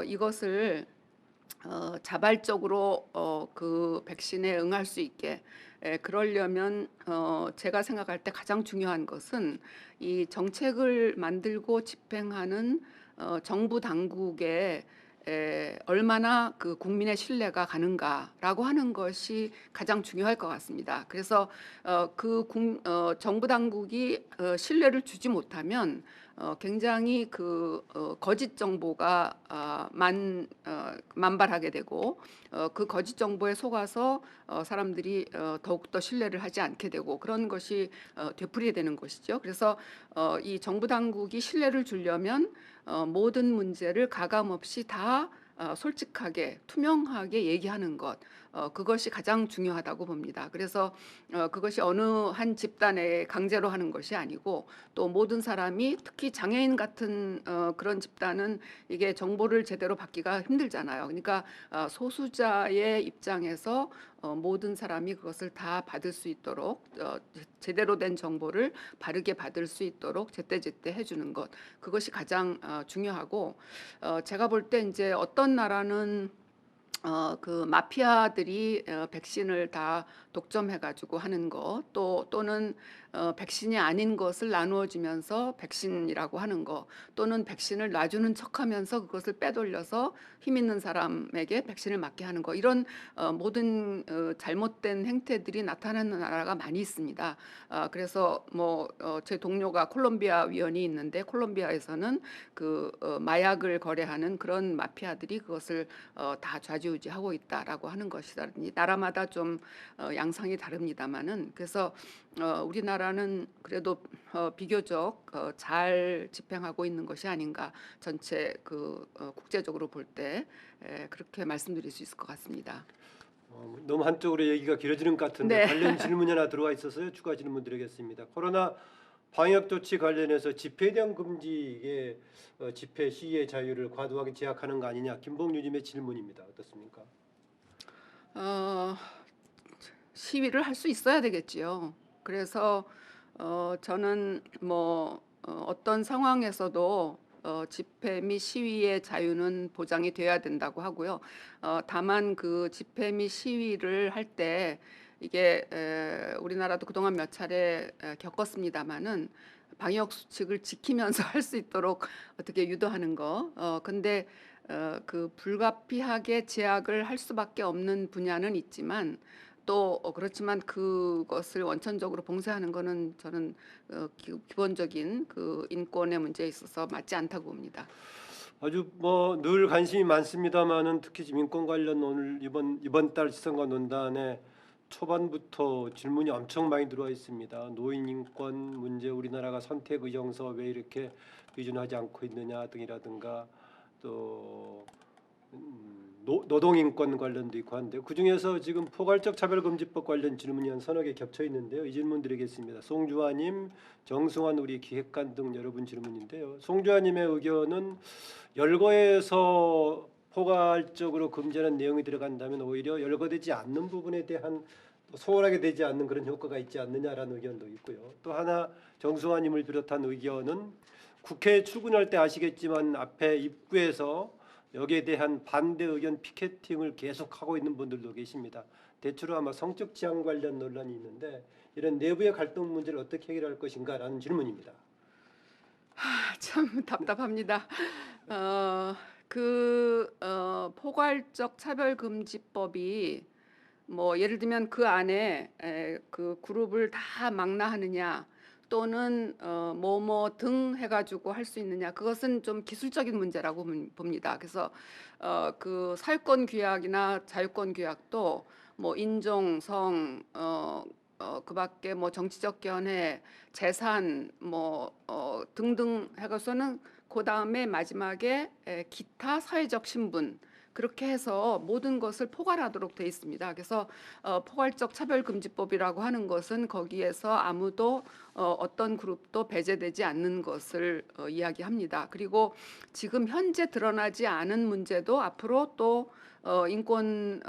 이것을 자발적으로 그 백신에 응할 수 있게 그러려면 제가 생각할 때 가장 중요한 것은 이 정책을 만들고 집행하는 정부 당국에 얼마나 그 국민의 신뢰가 가는가라고 하는 것이 가장 중요할 것 같습니다. 그래서 정부 당국이 신뢰를 주지 못하면 굉장히 거짓 정보가 만발하게 되고 그 거짓 정보에 속아서 사람들이 더욱더 신뢰를 하지 않게 되고 그런 것이 되풀이되는 것이죠. 그래서 이 정부 당국이 신뢰를 주려면 모든 문제를 가감없이 다 솔직하게 투명하게 얘기하는 것 그것이 가장 중요하다고 봅니다. 그래서 그것이 어느 한 집단에 강제로 하는 것이 아니고 또 모든 사람이 특히 장애인 같은 그런 집단은 이게 정보를 제대로 받기가 힘들잖아요. 그러니까 소수자의 입장에서 모든 사람이 그것을 다 받을 수 있도록 제대로 된 정보를 바르게 받을 수 있도록 제때제때 해주는 것 그것이 가장 중요하고 제가 볼 때 이제 어떤 나라는 그 마피아들이 백신을 다 독점해가지고 하는 거 또는 백신이 아닌 것을 나누어 주면서 백신이라고 하는 거 또는 백신을 놔주는 척하면서 그것을 빼돌려서 힘 있는 사람에게 백신을 맞게 하는 거 이런 모든 잘못된 행태들이 나타나는 나라가 많이 있습니다. 그래서 뭐 제 동료가 콜롬비아 위원이 있는데 콜롬비아에서는 마약을 거래하는 그런 마피아들이 그것을 다 좌지우지하고 있다라고 하는 것이라니 나라마다 좀 양상이 다릅니다만은 그래서 우리나라는 그래도 비교적 잘 집행하고 있는 것이 아닌가 전체 국제적으로 볼 때 그렇게 말씀드릴 수 있을 것 같습니다. 너무 한쪽으로 얘기가 길어지는 것 같은데 네. 관련 질문이 하나 들어와 있어서요. 추가 질문 드리겠습니다. 코로나 방역 조치 관련해서 집회에 대한 금지에 집회 시위의 자유를 과도하게 제약하는 거 아니냐. 김봉유님의 질문입니다. 어떻습니까? 시위를 할 수 있어야 되겠지요. 그래서 저는 뭐 어떤 상황에서도 집회 및 시위의 자유는 보장이 돼야 된다고 하고요. 다만 그 집회 및 시위를 할 때 이게 우리나라도 그동안 몇 차례 겪었습니다마는 방역 수칙을 지키면서 할 수 있도록 어떻게 유도하는 거. 근데 그 불가피하게 제약을 할 수밖에 없는 분야는 있지만 또 그렇지만 그것을 원천적으로 봉쇄하는 것은 저는 기본적인 그 인권의 문제에 있어서 맞지 않다고 봅니다. 아주 뭐 늘 관심이 많습니다만은 특히 지금 인권 관련 오늘 이번 달 지성과 논단에 초반부터 질문이 엄청 많이 들어와 있습니다. 노인 인권 문제, 우리나라가 선택 의정서 왜 이렇게 비준하지 않고 있느냐 등이라든가 또 노동 인권 관련도 있고 한데 그 중에서 지금 포괄적 차별금지법 관련 질문이 한 서너 개 겹쳐 있는데요. 이 질문 드리겠습니다. 송주환님, 정승환 우리 기획관 등 여러분 질문인데요. 송주환님의 의견은 열거에서 포괄적으로 금지하는 내용이 들어간다면 오히려 열거되지 않는 부분에 대한 소홀하게 되지 않는 그런 효과가 있지 않느냐라는 의견도 있고요. 또 하나 정승환님을 비롯한 의견은 국회에 출근할 때 아시겠지만 앞에 입구에서 여기에 대한 반대 의견 피켓팅을 계속하고 있는 분들도 계십니다. 대체로 아마 성적 지향 관련 논란이 있는데 이런 내부의 갈등 문제를 어떻게 해결할 것인가라는 질문입니다. 참 답답합니다. 포괄적 차별금지법이 뭐 예를 들면 그 안에 그 그룹을 다 망라하느냐 또는 뭐뭐 등 해가지고 할 수 있느냐 그것은 좀 기술적인 문제라고 봅니다. 그래서 그 사유권 규약이나 자유권 규약도 뭐 인종, 성, 그밖에 뭐 정치적 견해, 재산 뭐 등등 해가서는 그 다음에 마지막에 기타 사회적 신분 그렇게 해서 모든 것을 포괄하도록 돼 있습니다. 그래서 포괄적 차별금지법이라고 하는 것은 거기에서 아무도 어떤 그룹도 배제되지 않는 것을 이야기합니다. 그리고 지금 현재 드러나지 않은 문제도 앞으로 또 인권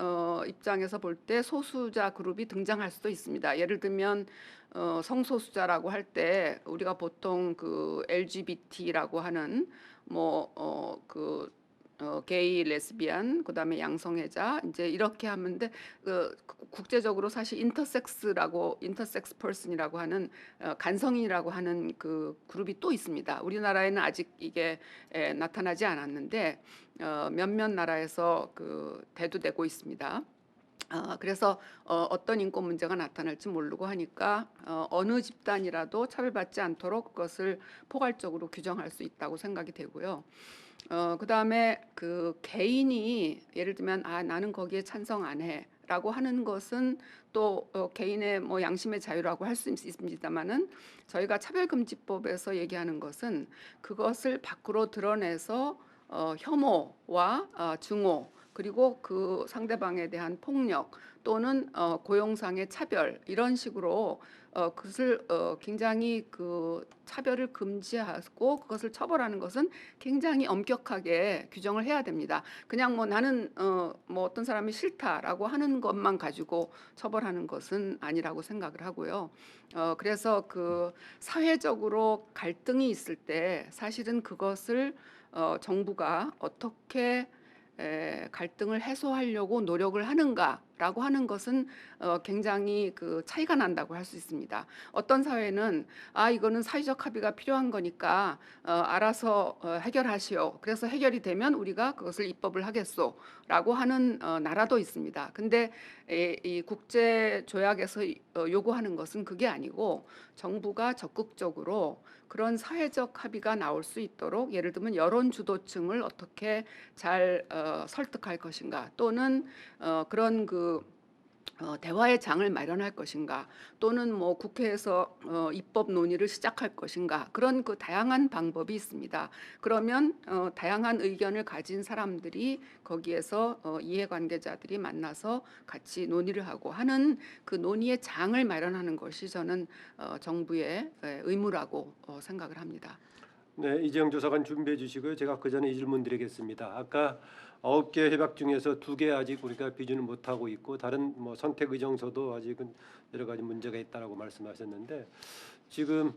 입장에서 볼 때 소수자 그룹이 등장할 수도 있습니다. 예를 들면 성소수자라고 할 때 우리가 보통 그 LGBT라고 하는 게이, 레즈비안, 그다음에 양성애자 이제 이렇게 하는데 국제적으로 사실 인터섹스 퍼슨이라고 하는 간성인이라고 하는 그 그룹이 또 있습니다. 우리나라에는 아직 이게 나타나지 않았는데 몇몇 나라에서 그 대두되고 있습니다. 그래서 어떤 인권 문제가 나타날지 모르고 하니까 어느 집단이라도 차별받지 않도록 그것을 포괄적으로 규정할 수 있다고 생각이 되고요. 그다음에 그 개인이 예를 들면 나는 거기에 찬성 안 해라고 하는 것은 또 개인의 뭐 양심의 자유라고 할 수 있습니다만은 저희가 차별금지법에서 얘기하는 것은 그것을 밖으로 드러내서 혐오와 증오 그리고 그 상대방에 대한 폭력 또는 고용상의 차별 이런 식으로 그것을 굉장히 그 차별을 금지하고 그것을 처벌하는 것은 굉장히 엄격하게 규정을 해야 됩니다. 그냥 뭐 나는 뭐 어떤 사람이 싫다라고 하는 것만 가지고 처벌하는 것은 아니라고 생각을 하고요. 그래서 그 사회적으로 갈등이 있을 때 사실은 그것을 정부가 어떻게 갈등을 해소하려고 노력을 하는가라고 하는 것은 굉장히 그 차이가 난다고 할 수 있습니다. 어떤 사회는 이거는 사회적 합의가 필요한 거니까 알아서 해결하시오. 그래서 해결이 되면 우리가 그것을 입법을 하겠소라고 하는 나라도 있습니다. 근데 이 국제 조약에서 요구하는 것은 그게 아니고 정부가 적극적으로 그런 사회적 합의가 나올 수 있도록 예를 들면 여론 주도층을 어떻게 잘 설득할 것인가 또는 그런 그 대화의 장을 마련할 것인가 또는 뭐 국회에서 입법 논의를 시작할 것인가 그런 그 다양한 방법이 있습니다. 그러면 다양한 의견을 가진 사람들이 거기에서 이해관계자들이 만나서 같이 논의를 하고 하는 그 논의의 장을 마련하는 것이 저는 정부의 의무라고 생각을 합니다. 네, 이재영 조사관 준비해 주시고요. 제가 그 전에 이 질문 드리겠습니다. 아까 9개 협약 중에서 2개 아직 우리가 비준을 못 하고 있고 다른 뭐 선택 의정서도 아직은 여러 가지 문제가 있다라고 말씀하셨는데 지금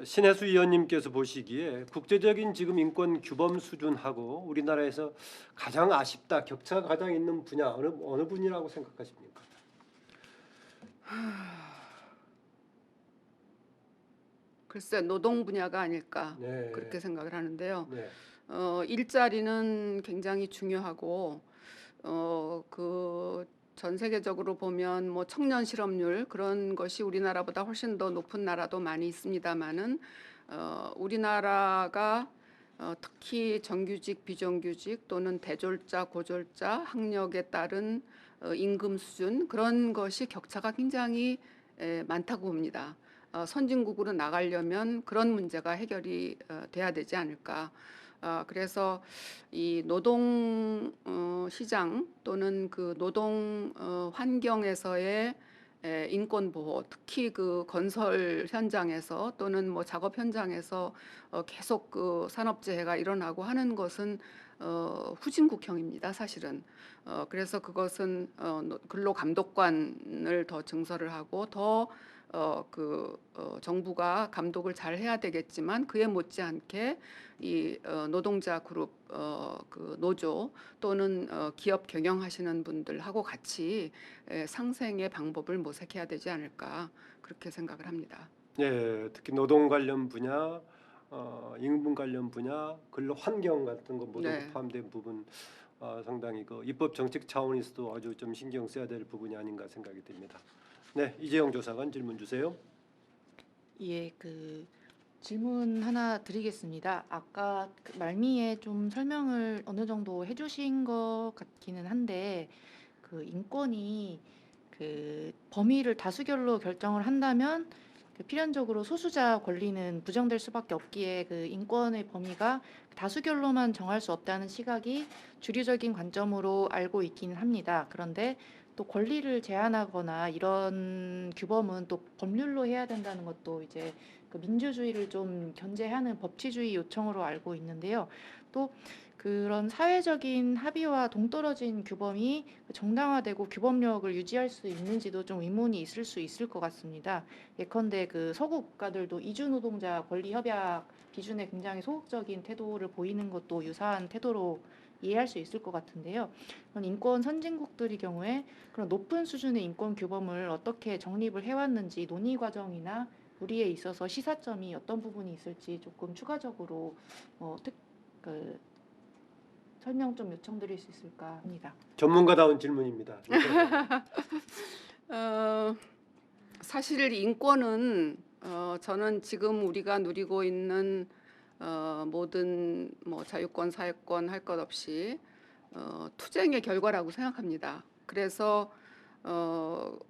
신혜수 위원님께서 보시기에 국제적인 지금 인권 규범 수준하고 우리나라에서 가장 아쉽다, 격차가 가장 있는 분야 어느 분이라고 생각하십니까? 글쎄 노동 분야가 아닐까 네. 그렇게 생각을 하는데요. 네. 일자리는 굉장히 중요하고 그 전 세계적으로 보면 뭐 청년 실업률 그런 것이 우리나라보다 훨씬 더 높은 나라도 많이 있습니다만은 우리나라가 특히 정규직, 비정규직 또는 대졸자, 고졸자, 학력에 따른 임금 수준 그런 것이 격차가 굉장히 많다고 봅니다. 선진국으로 나가려면 그런 문제가 해결이 돼야 되지 않을까. 그래서 이 노동 시장 또는 그 노동 환경에서의 인권 보호, 특히 그 건설 현장에서 또는 뭐 작업 현장에서 계속 그 산업재해가 일어나고 하는 것은 후진국형입니다, 사실은. 그래서 그것은 근로감독관을 더 증설을 하고 더 정부가 감독을 잘 해야 되겠지만 그에 못지않게 이 노동자 그룹 그 노조 또는 기업 경영하시는 분들하고 같이 상생의 방법을 모색해야 되지 않을까 그렇게 생각을 합니다. 예, 특히 노동 관련 분야, 임금 관련 분야, 근로 환경 같은 거 모두 네. 포함된 부분 상당히 그 입법 정책 차원에서도 아주 좀 신경 써야 될 부분이 아닌가 생각이 듭니다. 네, 이재영 조사관 질문 주세요. 예, 그 질문 하나 드리겠습니다. 아까 그 말미에 좀 설명을 어느 정도 해주신 것 같기는 한데, 그 인권이 그 범위를 다수결로 결정을 한다면 그 필연적으로 소수자 권리는 부정될 수밖에 없기에 그 인권의 범위가 다수결로만 정할 수 없다는 시각이 주류적인 관점으로 알고 있기는 합니다. 그런데 또 권리를 제한하거나 이런 규범은 또 법률로 해야 된다는 것도 이제 그 민주주의를 좀 견제하는 법치주의 요청으로 알고 있는데요. 또 그런 사회적인 합의와 동떨어진 규범이 정당화되고 규범력을 유지할 수 있는지도 좀 의문이 있을 수 있을 것 같습니다. 예컨대 그 서구 국가들도 이주 노동자 권리 협약 기준에 굉장히 소극적인 태도를 보이는 것도 유사한 태도로 이해할 수 있을 것 같은데요. 그런 인권 선진국들의 경우에 그런 높은 수준의 인권 규범을 어떻게 정립을 해왔는지 논의 과정이나 우리에 있어서 시사점이 어떤 부분이 있을지 조금 추가적으로 그 설명 좀 요청드릴 수 있을까 합니다. 전문가다운 질문입니다. 사실 인권은 저는 지금 우리가 누리고 있는 모든 뭐 자유권, 사회권 할 것 없이 투쟁의 결과라고 생각합니다. 그래서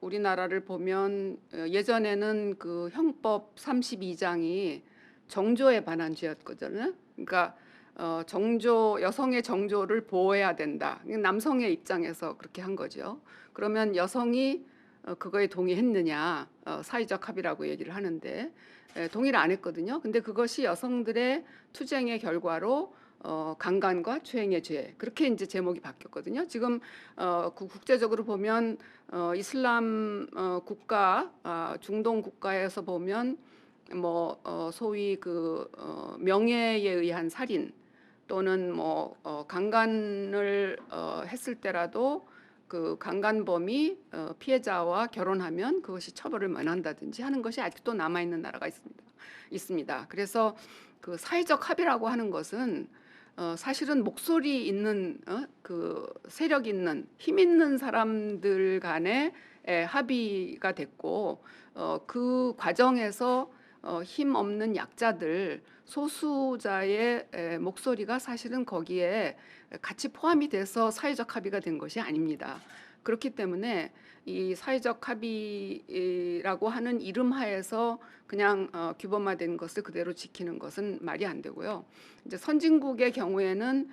우리나라를 보면 예전에는 그 형법 32장이 정조에 관한 죄였거든요. 그러니까 여성의 정조를 보호해야 된다. 남성의 입장에서 그렇게 한 거죠. 그러면 여성이 그거에 동의했느냐? 사회적 합의라고 얘기를 하는데 동의를 안 했거든요. 근데 그것이 여성들의 투쟁의 결과로 강간과 추행의 죄 그렇게 이제 제목이 바뀌었거든요. 지금 국제적으로 보면 이슬람 국가, 중동 국가에서 보면 뭐 소위 그 명예에 의한 살인 또는 뭐 강간을 했을 때라도 그 강간범이 피해자와 결혼하면 그것이 처벌을 면한다든지 하는 것이 아직도 남아 있는 나라가 있습니다. 그래서 그 사회적 합의라고 하는 것은 사실은 목소리 있는 그 세력 있는 힘 있는 사람들 간의 합의가 됐고 그 과정에서 힘 없는 약자들 소수자의 목소리가 사실은 거기에 같이 포함이 돼서 사회적 합의가 된 것이 아닙니다. 그렇기 때문에 이 사회적 합의라고 하는 이름 하에서 그냥 규범화된 것을 그대로 지키는 것은 말이 안 되고요. 이제 선진국의 경우에는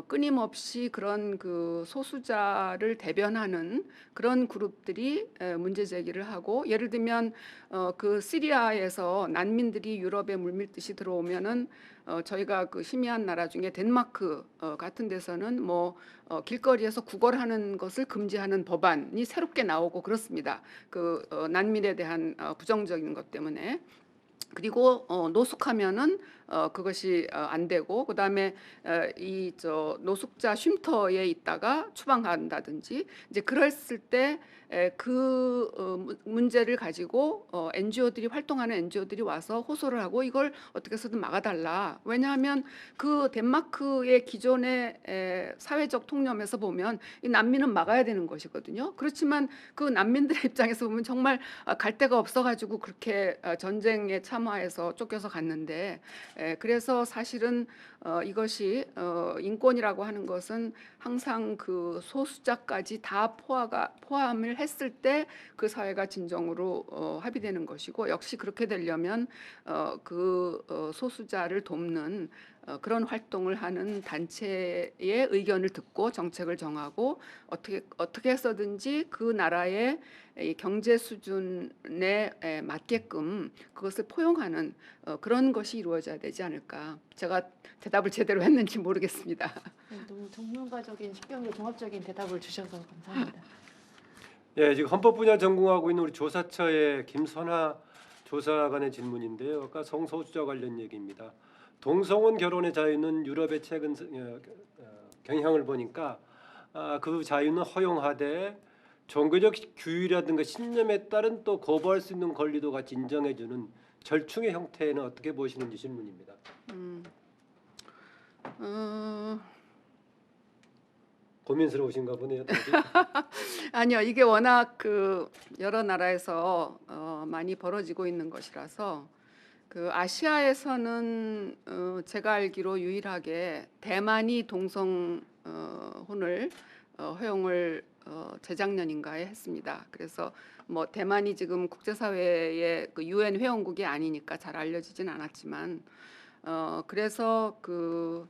끊임없이 그런 그 소수자를 대변하는 그런 그룹들이 문제 제기를 하고 예를 들면 그 시리아에서 난민들이 유럽에 물밀듯이 들어오면은 저희가 그 희미한 나라 중에 덴마크 같은 데서는 뭐 길거리에서 구걸하는 것을 금지하는 법안이 새롭게 나오고 그렇습니다. 그 난민에 대한 부정적인 것 때문에. 그리고 노숙하면은 그것이 안 되고 그다음에 이 노숙자 쉼터에 있다가 추방한다든지 이제 그랬을 때 그 문제를 가지고 NGO들이 활동하는 NGO들이 와서 호소를 하고 이걸 어떻게 해서든 막아달라. 왜냐하면 그 덴마크의 기존의 사회적 통념에서 보면 이 난민은 막아야 되는 것이거든요. 그렇지만 그 난민들의 입장에서 보면 정말 갈 데가 없어가지고 그렇게 전쟁에 참화해서 쫓겨서 갔는데 그래서 사실은 이것이 인권이라고 하는 것은 항상 그 소수자까지 다 포함을 했을 때 그 사회가 진정으로 합의되는 것이고 역시 그렇게 되려면 그 소수자를 돕는 그런 활동을 하는 단체의 의견을 듣고 정책을 정하고 어떻게 해서든지 그 나라의 경제 수준에 맞게끔 그것을 포용하는 그런 것이 이루어져야 되지 않을까. 제가 대답을 제대로 했는지 모르겠습니다. 너무 전문가적인 식견의 종합적인 대답을 주셔서 감사합니다. 예, 지금 헌법 분야 전공하고 있는 우리 조사처의 김선하 조사관의 질문인데요. 아까 성소수자 관련 얘기입니다. 동성혼 결혼의 자유는 유럽의 최근 경향을 보니까 그 자유는 허용하되 종교적 규율이라든가 신념에 따른 또 거부할 수 있는 권리도 같이 인정해주는 절충의 형태는 어떻게 보시는지 질문입니다. 고민스러우신가 보네요. 아니요, 이게 워낙 그 여러 나라에서 많이 벌어지고 있는 것이라서 그 아시아에서는 제가 알기로 유일하게 대만이 동성혼을 허용을 재작년인가에 했습니다. 그래서 뭐 대만이 지금 국제사회의 그 UN 회원국이 아니니까 잘 알려지진 않았지만 그래서 그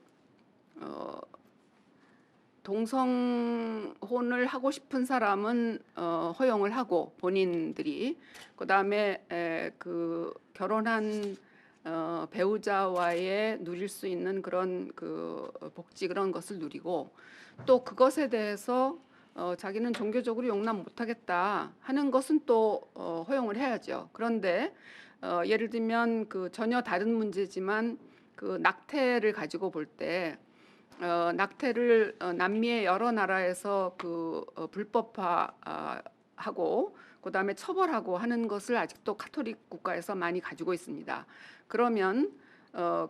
동성혼을 하고 싶은 사람은 허용을 하고 본인들이 그다음에 그 결혼한 배우자와의 누릴 수 있는 그런 그 복지 그런 것을 누리고 또 그것에 대해서 자기는 종교적으로 용납 못하겠다 하는 것은 또 허용을 해야죠. 그런데 예를 들면 그 전혀 다른 문제지만 그 낙태를 가지고 볼 때 낙태를 남미의 여러 나라에서 불법화하고 그다음에 처벌하고 하는 것을 아직도 카톨릭 국가에서 많이 가지고 있습니다. 그러면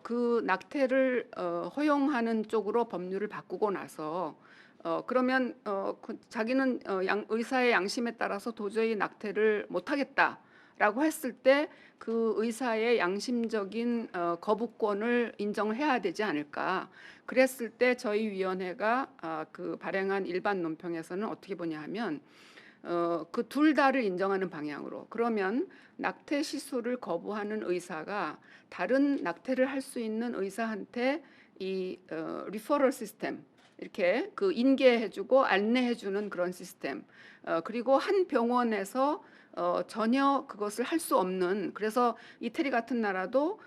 그 낙태를 허용하는 쪽으로 법률을 바꾸고 나서 그러면 자기는 의사의 양심에 따라서 도저히 낙태를 못하겠다라고 했을 때 그 의사의 양심적인 거부권을 인정을 해야 되지 않을까. 그랬을 때 저희 위원회가 그 발행한 일반 논평에서는 어떻게 보냐 하면 그 둘 다를 인정하는 방향으로. 그러면 낙태 시술을 거부하는 의사가 다른 낙태를 할 수 있는 의사한테 이 리퍼럴 시스템 이렇게 그 인계해주고 안내해주는 그런 시스템. 그리고 한 병원에서 전혀 그것을 할 수 없는. 그래서 이태리 같은 나라도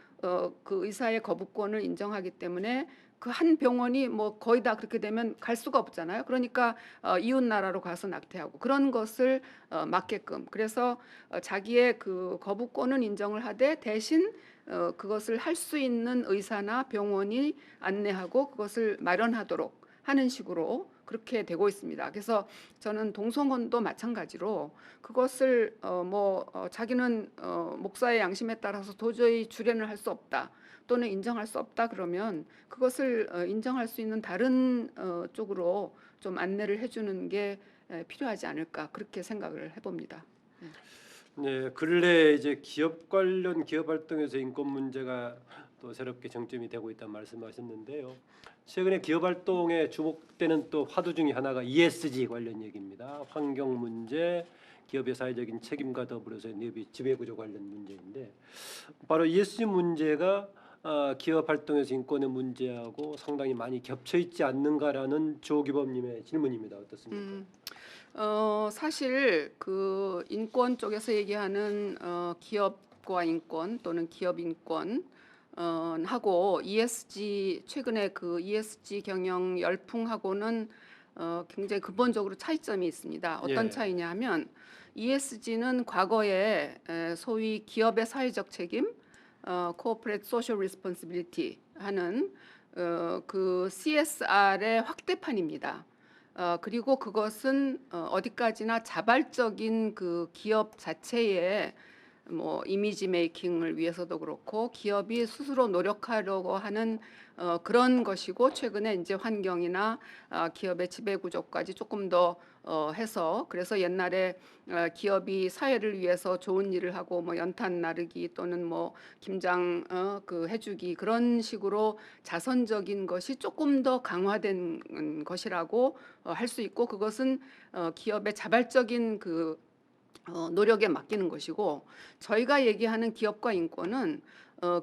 그 의사의 거부권을 인정하기 때문에 그 한 병원이 뭐 거의 다 그렇게 되면 갈 수가 없잖아요. 그러니까 이웃 나라로 가서 낙태하고 그런 것을 막게끔. 그래서 자기의 그 거부권은 인정을 하되 대신 그것을 할 수 있는 의사나 병원이 안내하고 그것을 마련하도록 하는 식으로 그렇게 되고 있습니다. 그래서 저는 동성혼도 마찬가지로 그것을 자기는 목사의 양심에 따라서 도저히 주례를 할 수 없다 또는 인정할 수 없다 그러면 그것을 인정할 수 있는 다른 쪽으로 좀 안내를 해주는 게 필요하지 않을까 그렇게 생각을 해봅니다. 네, 근래 이제 기업 관련 기업 활동에서 인권 문제가 또 새롭게 정점이 되고 있다는 말씀하셨는데요. 최근에 기업 활동에 주목되는 또 화두 중에 하나가 ESG 관련 얘기입니다. 환경 문제, 기업의 사회적인 책임과 더불어서 내비 지배구조 관련 문제인데 바로 ESG 문제가 기업 활동에서 인권의 문제하고 상당히 많이 겹쳐 있지 않는가라는 조기범님의 질문입니다. 어떻습니까? 사실 그 인권 쪽에서 얘기하는 기업과 인권 또는 기업 인권 하고 ESG 최근에 그 ESG 경영 열풍하고는 굉장히 근본적으로 차이점이 있습니다. 어떤 예. 차이냐면 ESG는 과거에 소위 기업의 사회적 책임, Corporate Social Responsibility 하는 그 CSR의 확대판입니다. 그리고 그것은 어디까지나 자발적인 그 기업 자체의 뭐 이미지 메이킹을 위해서도 그렇고 기업이 스스로 노력하려고 하는 그런 것이고 최근에 이제 환경이나 기업의 지배 구조까지 조금 더 해서 그래서 옛날에 기업이 사회를 위해서 좋은 일을 하고 뭐 연탄 나르기 또는 뭐 김장 그 해주기 그런 식으로 자선적인 것이 조금 더 강화된 것이라고 할 수 있고 그것은 기업의 자발적인 그 노력에 맡기는 것이고 저희가 얘기하는 기업과 인권은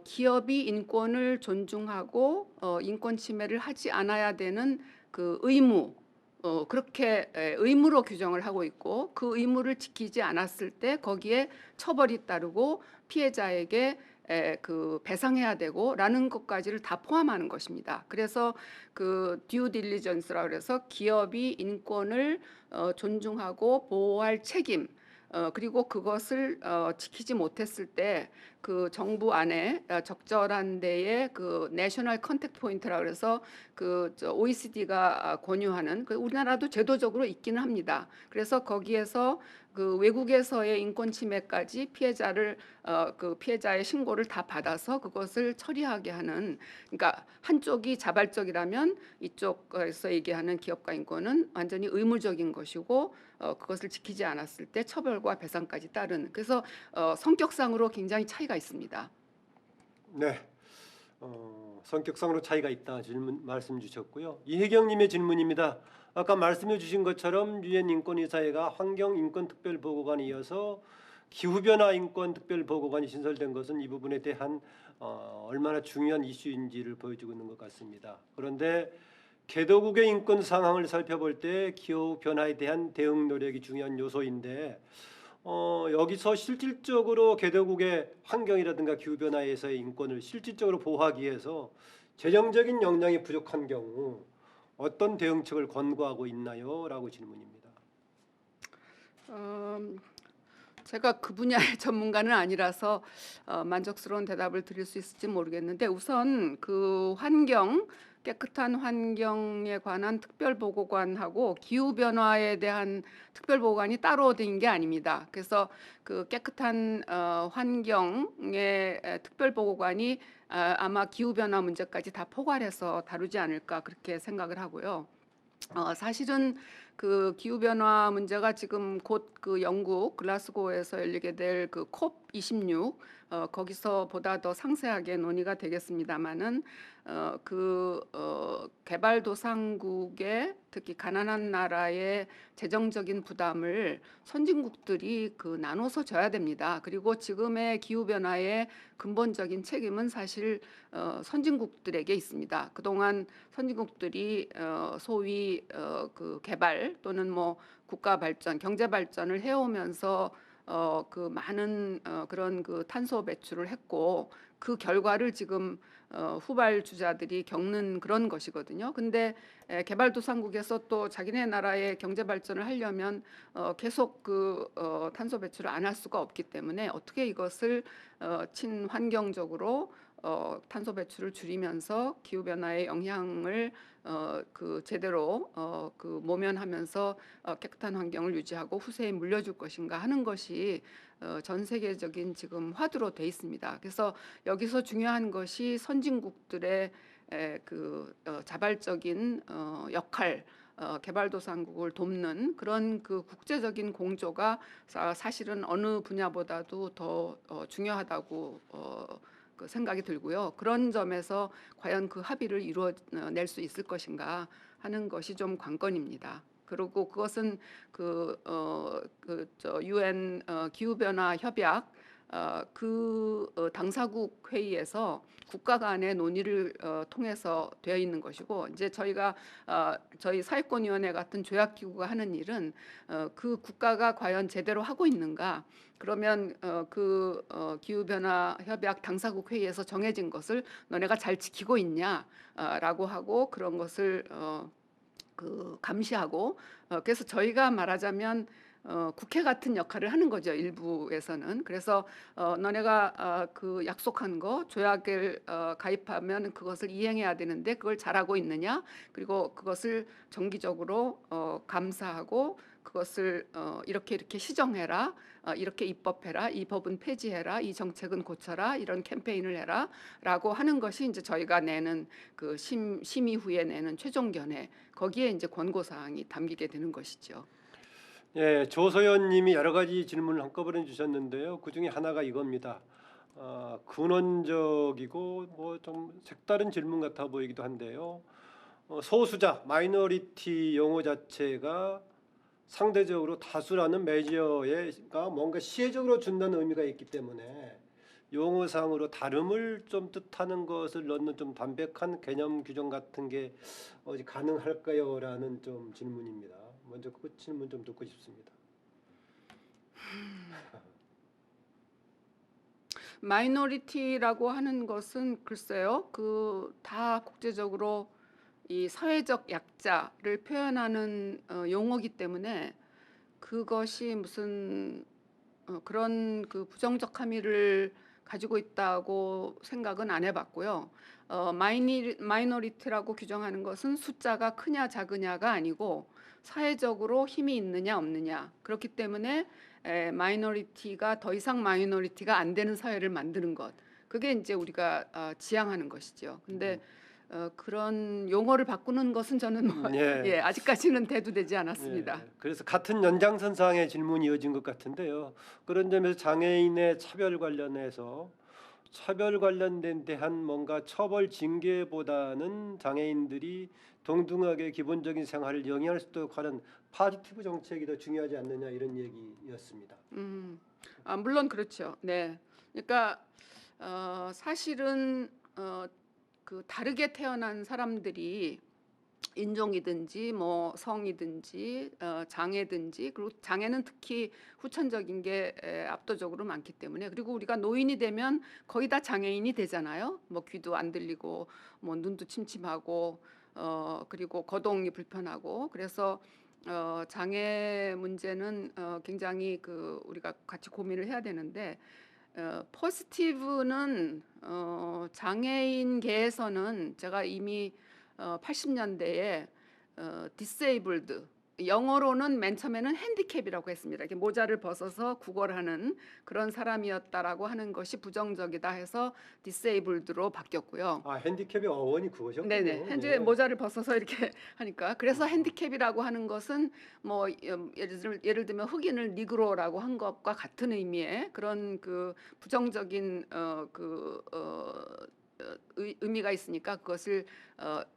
기업이 인권을 존중하고 인권 침해를 하지 않아야 되는 그 의무 그렇게 의무로 규정을 하고 있고 그 의무를 지키지 않았을 때 거기에 처벌이 따르고 피해자에게 그 배상해야 되고라는 것까지를 다 포함하는 것입니다. 그래서 그 듀 딜리전스라 그래서 기업이 인권을 존중하고 보호할 책임 그리고 그것을 지키지 못했을 때 그 정부 안에 적절한 데에 그 내셔널 컨택트 포인트라 그래서 그 OECD가 권유하는 그 우리나라도 제도적으로 있기는 합니다. 그래서 거기에서 그 외국에서의 인권 침해까지 그 피해자의 신고를 다 받아서 그것을 처리하게 하는 그러니까 한쪽이 자발적이라면 이쪽에서 얘기하는 기업가 인권은 완전히 의무적인 것이고 그것을 지키지 않았을 때 처벌과 배상까지 따르는 그래서 성격상으로 굉장히 차이가 있습니다. 네, 성격상으로 차이가 있다 말씀 주셨고요. 이혜경님의 질문입니다. 아까 말씀해주신 것처럼 유엔 인권이사회가 환경인권특별보고관에 이어서 기후변화 인권특별보고관이 신설된 것은 이 부분에 대한 얼마나 중요한 이슈인지를 보여주고 있는 것 같습니다. 그런데 개도국의 인권 상황을 살펴볼 때 기후 변화에 대한 대응 노력이 중요한 요소인데 여기서 실질적으로 개도국의 환경이라든가 기후 변화에서의 인권을 실질적으로 보호하기 위해서 재정적인 역량이 부족한 경우 어떤 대응책을 권고하고 있나요? 라고 질문입니다. 제가 그 분야의 전문가는 아니라서 만족스러운 대답을 드릴 수 있을지 모르겠는데 우선 그 환경 깨끗한 환경에 관한 특별보고관하고 기후 변화에 대한 특별보고관이 따로 된 게 아닙니다. 그래서 그 깨끗한 환경의 특별보고관이 아마 기후 변화 문제까지 다 포괄해서 다루지 않을까 그렇게 생각을 하고요. 사실은 그 기후 변화 문제가 지금 곧 그 영국 글라스고에서 열리게 될 그 콥 26 거기서 보다 더 상세하게 논의가 되겠습니다마는 개발도상국의 특히 가난한 나라의 재정적인 부담을 선진국들이 그 나눠서 져야 됩니다. 그리고 지금의 기후 변화의 근본적인 책임은 사실 선진국들에게 있습니다. 그동안 선진국들이 소위 그 개발 또는 뭐 국가 발전, 경제 발전을 해오면서 그 많은 그런 그 탄소 배출을 했고 그 결과를 지금 후발주자들이 겪는 그런 것이거든요. 근데 개발도상국에서 또 자기네 나라의 경제 발전을 하려면 계속 그 탄소 배출을 안 할 수가 없기 때문에 어떻게 이것을 친환경적으로 탄소 배출을 줄이면서 기후 변화의 영향을 그 제대로 그 모면하면서 깨끗한 환경을 유지하고 후세에 물려줄 것인가 하는 것이 전 세계적인 지금 화두로 돼 있습니다. 그래서 여기서 중요한 것이 선진국들의 그 자발적인 역할, 개발도상국을 돕는 그런 그 국제적인 공조가 사실은 어느 분야보다도 더 중요하다고 그 생각이 들고요. 그런 점에서 과연 그 합의를 이루어낼 수 있을 것인가 하는 것이 좀 관건입니다. 그리고 그것은 UN 기후 변화 협약 당사국 회의에서 국가 간의 논의를 통해서 되어 있는 것이고 이제 저희 사회권위원회 같은 조약기구가 하는 일은 그 국가가 과연 제대로 하고 있는가 그러면 기후 변화 협약 당사국 회의에서 정해진 것을 너네가 잘 지키고 있냐라고 하고 그런 것을 그 감시하고 그래서 저희가 말하자면 국회 같은 역할을 하는 거죠. 일부에서는. 그래서 너네가 그 약속한 거 조약을 가입하면 그것을 이행해야 되는데 그걸 잘하고 있느냐 그리고 그것을 정기적으로 감사하고 그것을 이렇게 시정해라 이렇게 입법해라 이 법은 폐지해라 이 정책은 고쳐라 이런 캠페인을 해라 라고 하는 것이 이제 저희가 내는 그 심의 후에 내는 최종 견해 거기에 이제 권고 사항이 담기게 되는 것이죠. 예, 조소연님이 여러 가지 질문을 한꺼번에 주셨는데요. 그 중에 하나가 이겁니다. 근원적이고 뭐 좀 색다른 질문 같아 보이기도 한데요. 소수자 마이너리티 용어 자체가 상대적으로 다수라는 메저가 뭔가 시혜적으로 준다는 의미가 있기 때문에 용어상으로 다름을 좀 뜻하는 것을 넣는 좀 담백한 개념 규정 같은 게 어디 가능할까요?라는 좀 질문입니다. 먼저 그 질문 좀 듣고 싶습니다. 마이너리티라고 하는 것은 글쎄요, 그 다 국제적으로 이 사회적 약자를 표현하는 용어기 때문에 그것이 무슨 그런 그 부정적 함의를 가지고 있다고 생각은 안 해봤고요. 마이너리티라고 규정하는 것은 숫자가 크냐 작으냐가 아니고 사회적으로 힘이 있느냐 없느냐 그렇기 때문에 마이너리티가 더 이상 마이너리티가 안 되는 사회를 만드는 것 그게 이제 우리가 지향하는 것이죠. 근데 그런 용어를 바꾸는 것은 저는 예. 아직까지는 대두되지 않았습니다. 예, 그래서 같은 연장선상의 질문이 이어진 것 같은데요. 그런 점에서 장애인의 차별 관련해서 차별 관련된 대한 뭔가 처벌 징계보다는 장애인들이 동등하게 기본적인 생활을 영위할 수 있도록 하는 파지티브 정책이 더 중요하지 않느냐 이런 얘기였습니다. 물론 그렇죠. 네, 그러니까 사실은 그 다르게 태어난 사람들이 인종이든지 뭐 성이든지 장애든지 그리고 장애는 특히 후천적인 게 압도적으로 많기 때문에 그리고 우리가 노인이 되면 거의 다 장애인이 되잖아요. 뭐 귀도 안 들리고 뭐 눈도 침침하고 그리고 거동이 불편하고 그래서 장애 문제는 굉장히 우리가 같이 고민을 해야 되는데 포지티브는 장애인계에서는 제가 이미 80년대에 disabled 영어로는 맨 처음에는 핸디캡이라고 했습니다. 이렇게 모자를 벗어서 구걸하는 그런 사람이었다라고 하는 것이 부정적이다 해서 disabled로 바뀌었고요. 아, 핸디캡의 어원이 그것이었군요. 네네. 현재 예. 모자를 벗어서 이렇게 하니까 그래서 핸디캡이라고 하는 것은 뭐 예를 들면 흑인을 니그로라고 한 것과 같은 의미의 그런 부정적인 의미가 있으니까 그것을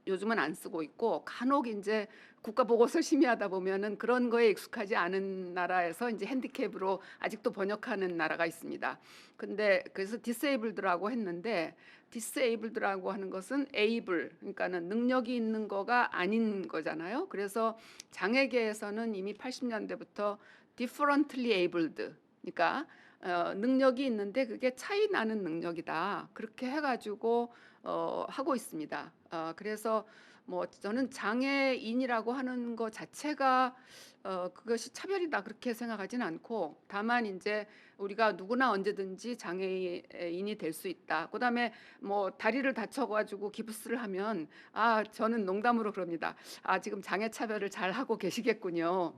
요즘은 안 쓰고 있고 간혹 이제 국가 보고서 심의하다 보면은 그런 거에 익숙하지 않은 나라에서 이제 핸디캡으로 아직도 번역하는 나라가 있습니다. 근데 그래서 disabled라고 했는데 disabled라고 하는 것은 able 그러니까는 능력이 있는 거가 아닌 거잖아요. 그래서 장애계에서는 이미 80년대부터 differently abled 그러니까 능력이 있는데 그게 차이 나는 능력이다. 그렇게 해가지고 하고 있습니다. 그래서 뭐 저는 장애인이라고 하는 것 자체가 그것이 차별이다 그렇게 생각하지는 않고 다만 이제 우리가 누구나 언제든지 장애인이 될 수 있다. 그다음에 뭐 다리를 다쳐가지고 기부스를 하면 저는 농담으로 그럽니다. 지금 장애 차별을 잘 하고 계시겠군요.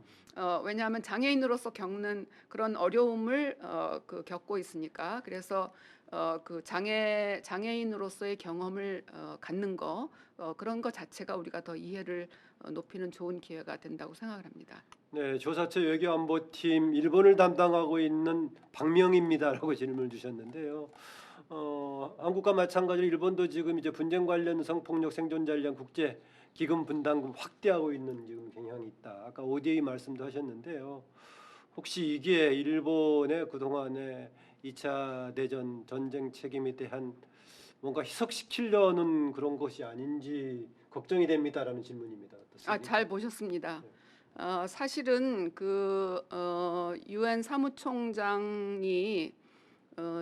왜냐하면 장애인으로서 겪는 그런 어려움을 겪고 있으니까 그래서 장애인으로서의 경험을 갖는 거 그런 것 자체가 우리가 더 이해를 높이는 좋은 기회가 된다고 생각을 합니다. 네, 조사처 외교안보팀 일본을 담당하고 있는 박명희입니다라고 질문을 주셨는데요. 한국과 마찬가지로 일본도 지금 이제 분쟁 관련 성폭력 생존자를 위한 국제 기금 분담금 확대하고 있는 지금 경향이 있다. 아까 ODA 말씀도 하셨는데요. 혹시 이게 일본의 그동안의 2차 대전 전쟁 책임에 대한 뭔가 희석시키려는 그런 것이 아닌지 걱정이 됩니다라는 질문입니다. 어떻습니까? 잘 보셨습니다. 네. 사실은 유엔 사무총장이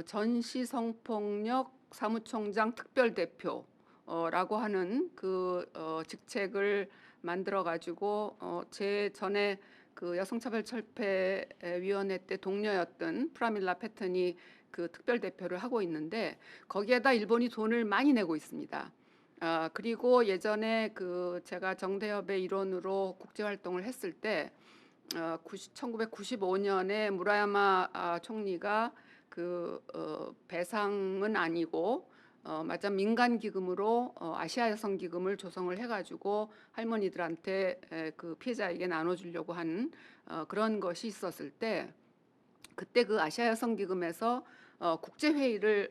전시 성폭력 사무총장 특별 대표라고 하는 직책을 만들어 가지고 제 전에 여성차별철폐위원회 때 동료였던 프라밀라 패턴이 특별 대표를 하고 있는데 거기에다 일본이 돈을 많이 내고 있습니다. 그리고 예전에 제가 정대협의 일원으로 국제 활동을 했을 때 1995년에 무라야마 총리가 배상은 아니고 맞아 민간 기금으로 아시아 여성 기금을 조성을 해가지고 할머니들한테 피해자에게 나눠주려고 한 그런 것이 있었을 때 그때 아시아 여성 기금에서 국제 회의를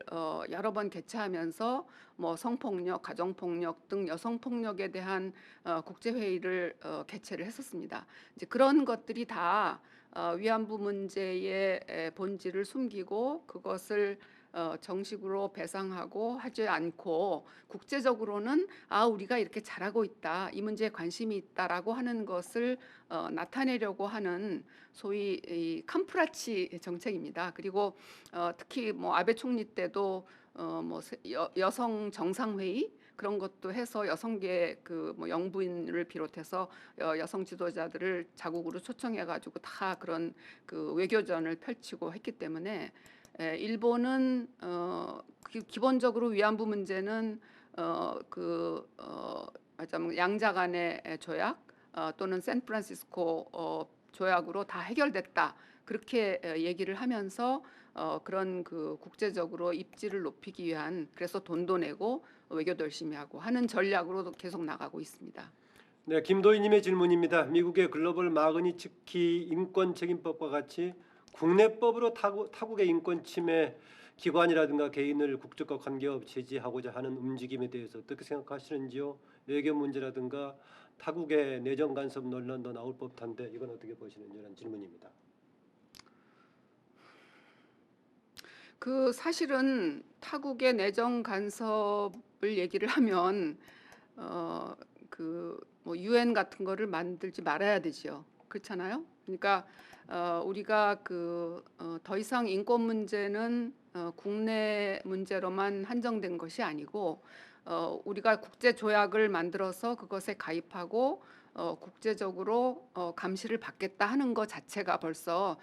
여러 번 개최하면서 뭐 성폭력, 가정폭력 등 여성폭력에 대한 국제 회의를 개최를 했었습니다. 이제 그런 것들이 다 위안부 문제의 본질을 숨기고 그것을 정식으로 배상하고 하지 않고 국제적으로는 우리가 이렇게 잘하고 있다, 이 문제에 관심이 있다라고 하는 것을 나타내려고 하는 소위 이 캄프라치 정책입니다. 그리고 특히 뭐 아베 총리 때도 여성 정상회의 그런 것도 해서 여성계 뭐 영부인을 비롯해서 여성 지도자들을 자국으로 초청해가지고 다 그런 외교전을 펼치고 했기 때문에 일본은 기본적으로 위안부 문제는 말하자면 양자간의 조약 또는 샌프란시스코 조약으로 다 해결됐다. 그렇게 얘기를 하면서 그런 국제적으로 입지를 높이기 위한 그래서 돈도 내고 외교도 열심히 하고 하는 전략으로 계속 나가고 있습니다. 네, 김도희님의 질문입니다. 미국의 글로벌 마그니츠키 인권책임법과 같이 국내법으로 타국의 인권 침해 기관이라든가 개인을 국적과 관계없이 제지하고자 하는 움직임에 대해서 어떻게 생각하시는지요? 외교 문제라든가 타국의 내정 간섭 논란도 나올 법한데 이건 어떻게 보시는지라는 질문입니다. 사실은 타국의 내정 간섭을 얘기를 하면 뭐 유엔 같은 거를 만들지 말아야 되죠. 그렇잖아요. 그러니까 우리가 더 이상 인권 문제는 국내 문제로만 한정된 것이 아니고 우리가 국제 조약을 만들어서 그것에 가입하고 국제적으로 감시를 받겠다 하는 것 자체가 벌써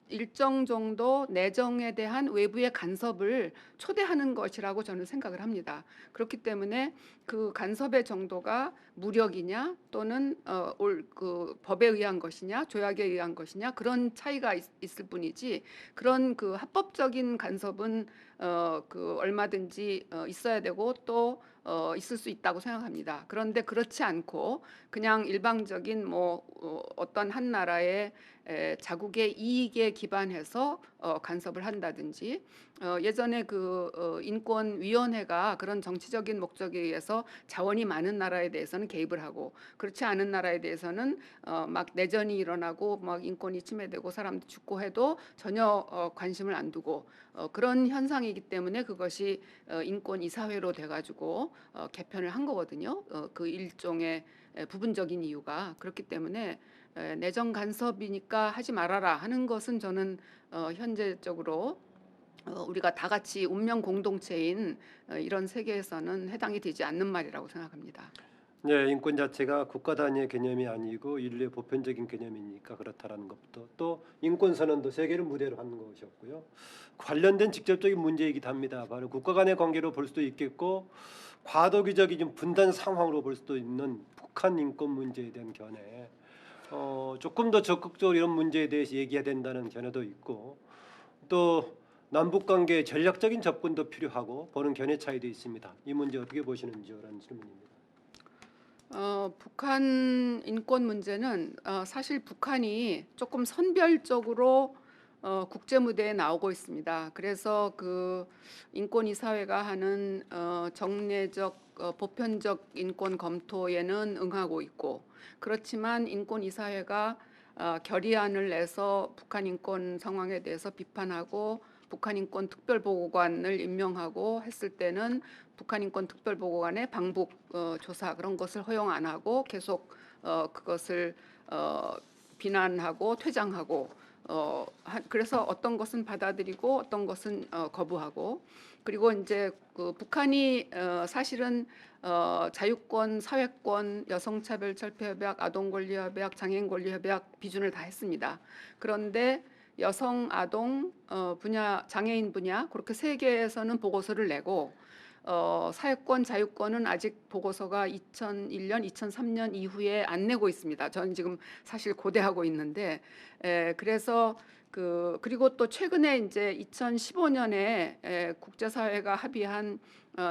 일정 정도 내정에 대한 외부의 간섭을 초대하는 것이라고 저는 생각을 합니다. 그렇기 때문에 그 간섭의 정도가 무력이냐 또는 그 법에 의한 것이냐 조약에 의한 것이냐 그런 차이가 있을 뿐이지 그런 그 합법적인 간섭은 그 얼마든지 있어야 되고 또 있을 수 있다고 생각합니다. 그런데 그렇지 않고 그냥 일방적인 뭐 어떤 한 나라의 자국의 이익에 기반해서 간섭을 한다든지 예전에 그 인권위원회가 그런 정치적인 목적에 의해서 자원이 많은 나라에 대해서는 개입을 하고 그렇지 않은 나라에 대해서는 막 내전이 일어나고 막 인권이 침해되고 사람도 죽고 해도 전혀 관심을 안 두고 그런 현상이기 때문에 그것이 인권 이사회로 돼가지고 개편을 한 거거든요. 그 일종의 부분적인 이유가 그렇기 때문에 내정 간섭이니까 하지 말아라 하는 것은 저는 현재적으로 우리가 다 같이 운명 공동체인 이런 세계에서는 해당이 되지 않는 말이라고 생각합니다. 네, 인권 자체가 국가 단위의 개념이 아니고 인류의 보편적인 개념이니까 그렇다라는 것부터 또 인권 선언도 세계를 무대로 하는 것이었고요. 관련된 직접적인 문제이기도 합니다. 바로 국가 간의 관계로 볼 수도 있겠고 과도기적인 분단 상황으로 볼 수도 있는 북한 인권 문제에 대한 견해. 조금 더 적극적으로 이런 문제에 대해서 얘기해야 된다는 견해도 있고 또 남북 관계의 전략적인 접근도 필요하고 보는 견해 차이도 있습니다. 이 문제 어떻게 보시는지라는 질문입니다. 북한 인권 문제는 사실 북한이 조금 선별적으로 국제 무대에 나오고 있습니다. 그래서 그 인권이사회가 하는 정례적 보편적 인권 검토에는 응하고 있고 그렇지만 인권이사회가 결의안을 내서 북한 인권 상황에 대해서 비판하고 북한 인권 특별보고관을 임명하고 했을 때는 북한 인권 특별보고관의 방북 조사 그런 것을 허용 안 하고 계속 그것을 비난하고 퇴장하고 그래서 어떤 것은 받아들이고 어떤 것은 거부하고 그리고 이제 그 북한이 사실은 자유권, 사회권, 여성차별철폐협약, 아동권리협약, 장애인권리협약 비준을 다 했습니다. 그런데 여성, 아동 분야, 장애인 분야 그렇게 세 개에서는 보고서를 내고 사회권, 자유권은 아직 보고서가 2001년, 2003년 이후에 안 내고 있습니다. 저는 지금 사실 고대하고 있는데 그래서 그리고 또 최근에 이제 2015년에 국제사회가 합의한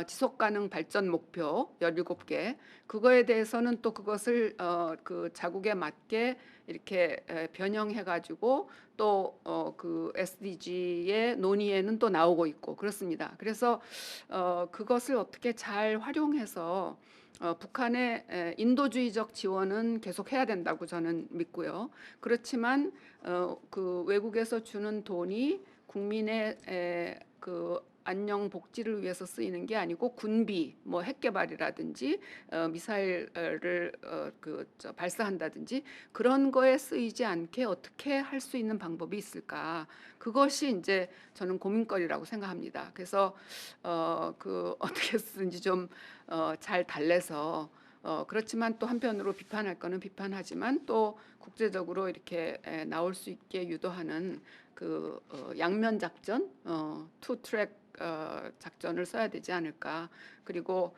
지속가능 발전 목표 17개 그거에 대해서는 또 그것을 그 자국에 맞게 이렇게 변형해 가지고 또 그 SDG의 논의에는 또 나오고 있고 그렇습니다. 그래서 그것을 어떻게 잘 활용해서 북한의 인도주의적 지원은 계속 해야 된다고 저는 믿고요. 그렇지만 그 외국에서 주는 돈이 국민의 그 안녕 복지를 위해서 쓰이는 게 아니고 군비, 뭐 핵 개발이라든지 미사일을 발사한다든지 그런 거에 쓰이지 않게 어떻게 할 수 있는 방법이 있을까? 그것이 이제 저는 고민거리라고 생각합니다. 그래서 그 어떻게 쓰든지 좀 잘 달래서 그렇지만 또 한편으로 비판할 거는 비판하지만 또 국제적으로 이렇게 나올 수 있게 유도하는 그 양면 작전, 투 트랙 작전을 써야 되지 않을까. 그리고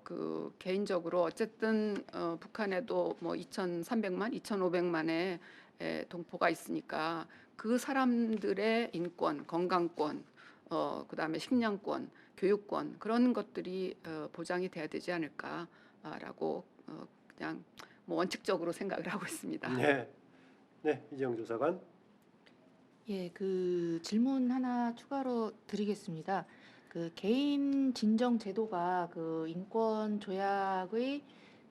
그 개인적으로 어쨌든 북한에도 뭐 2,300만, 2,500만의 동포가 있으니까 그 사람들의 인권, 건강권, 그다음에 식량권, 교육권 그런 것들이 보장이 돼야 되지 않을까라고 그냥 뭐 원칙적으로 생각을 하고 있습니다. 네, 네 이재영 조사관. 예, 그 질문 하나 추가로 드리겠습니다. 그 개인 진정 제도가 그 인권 조약의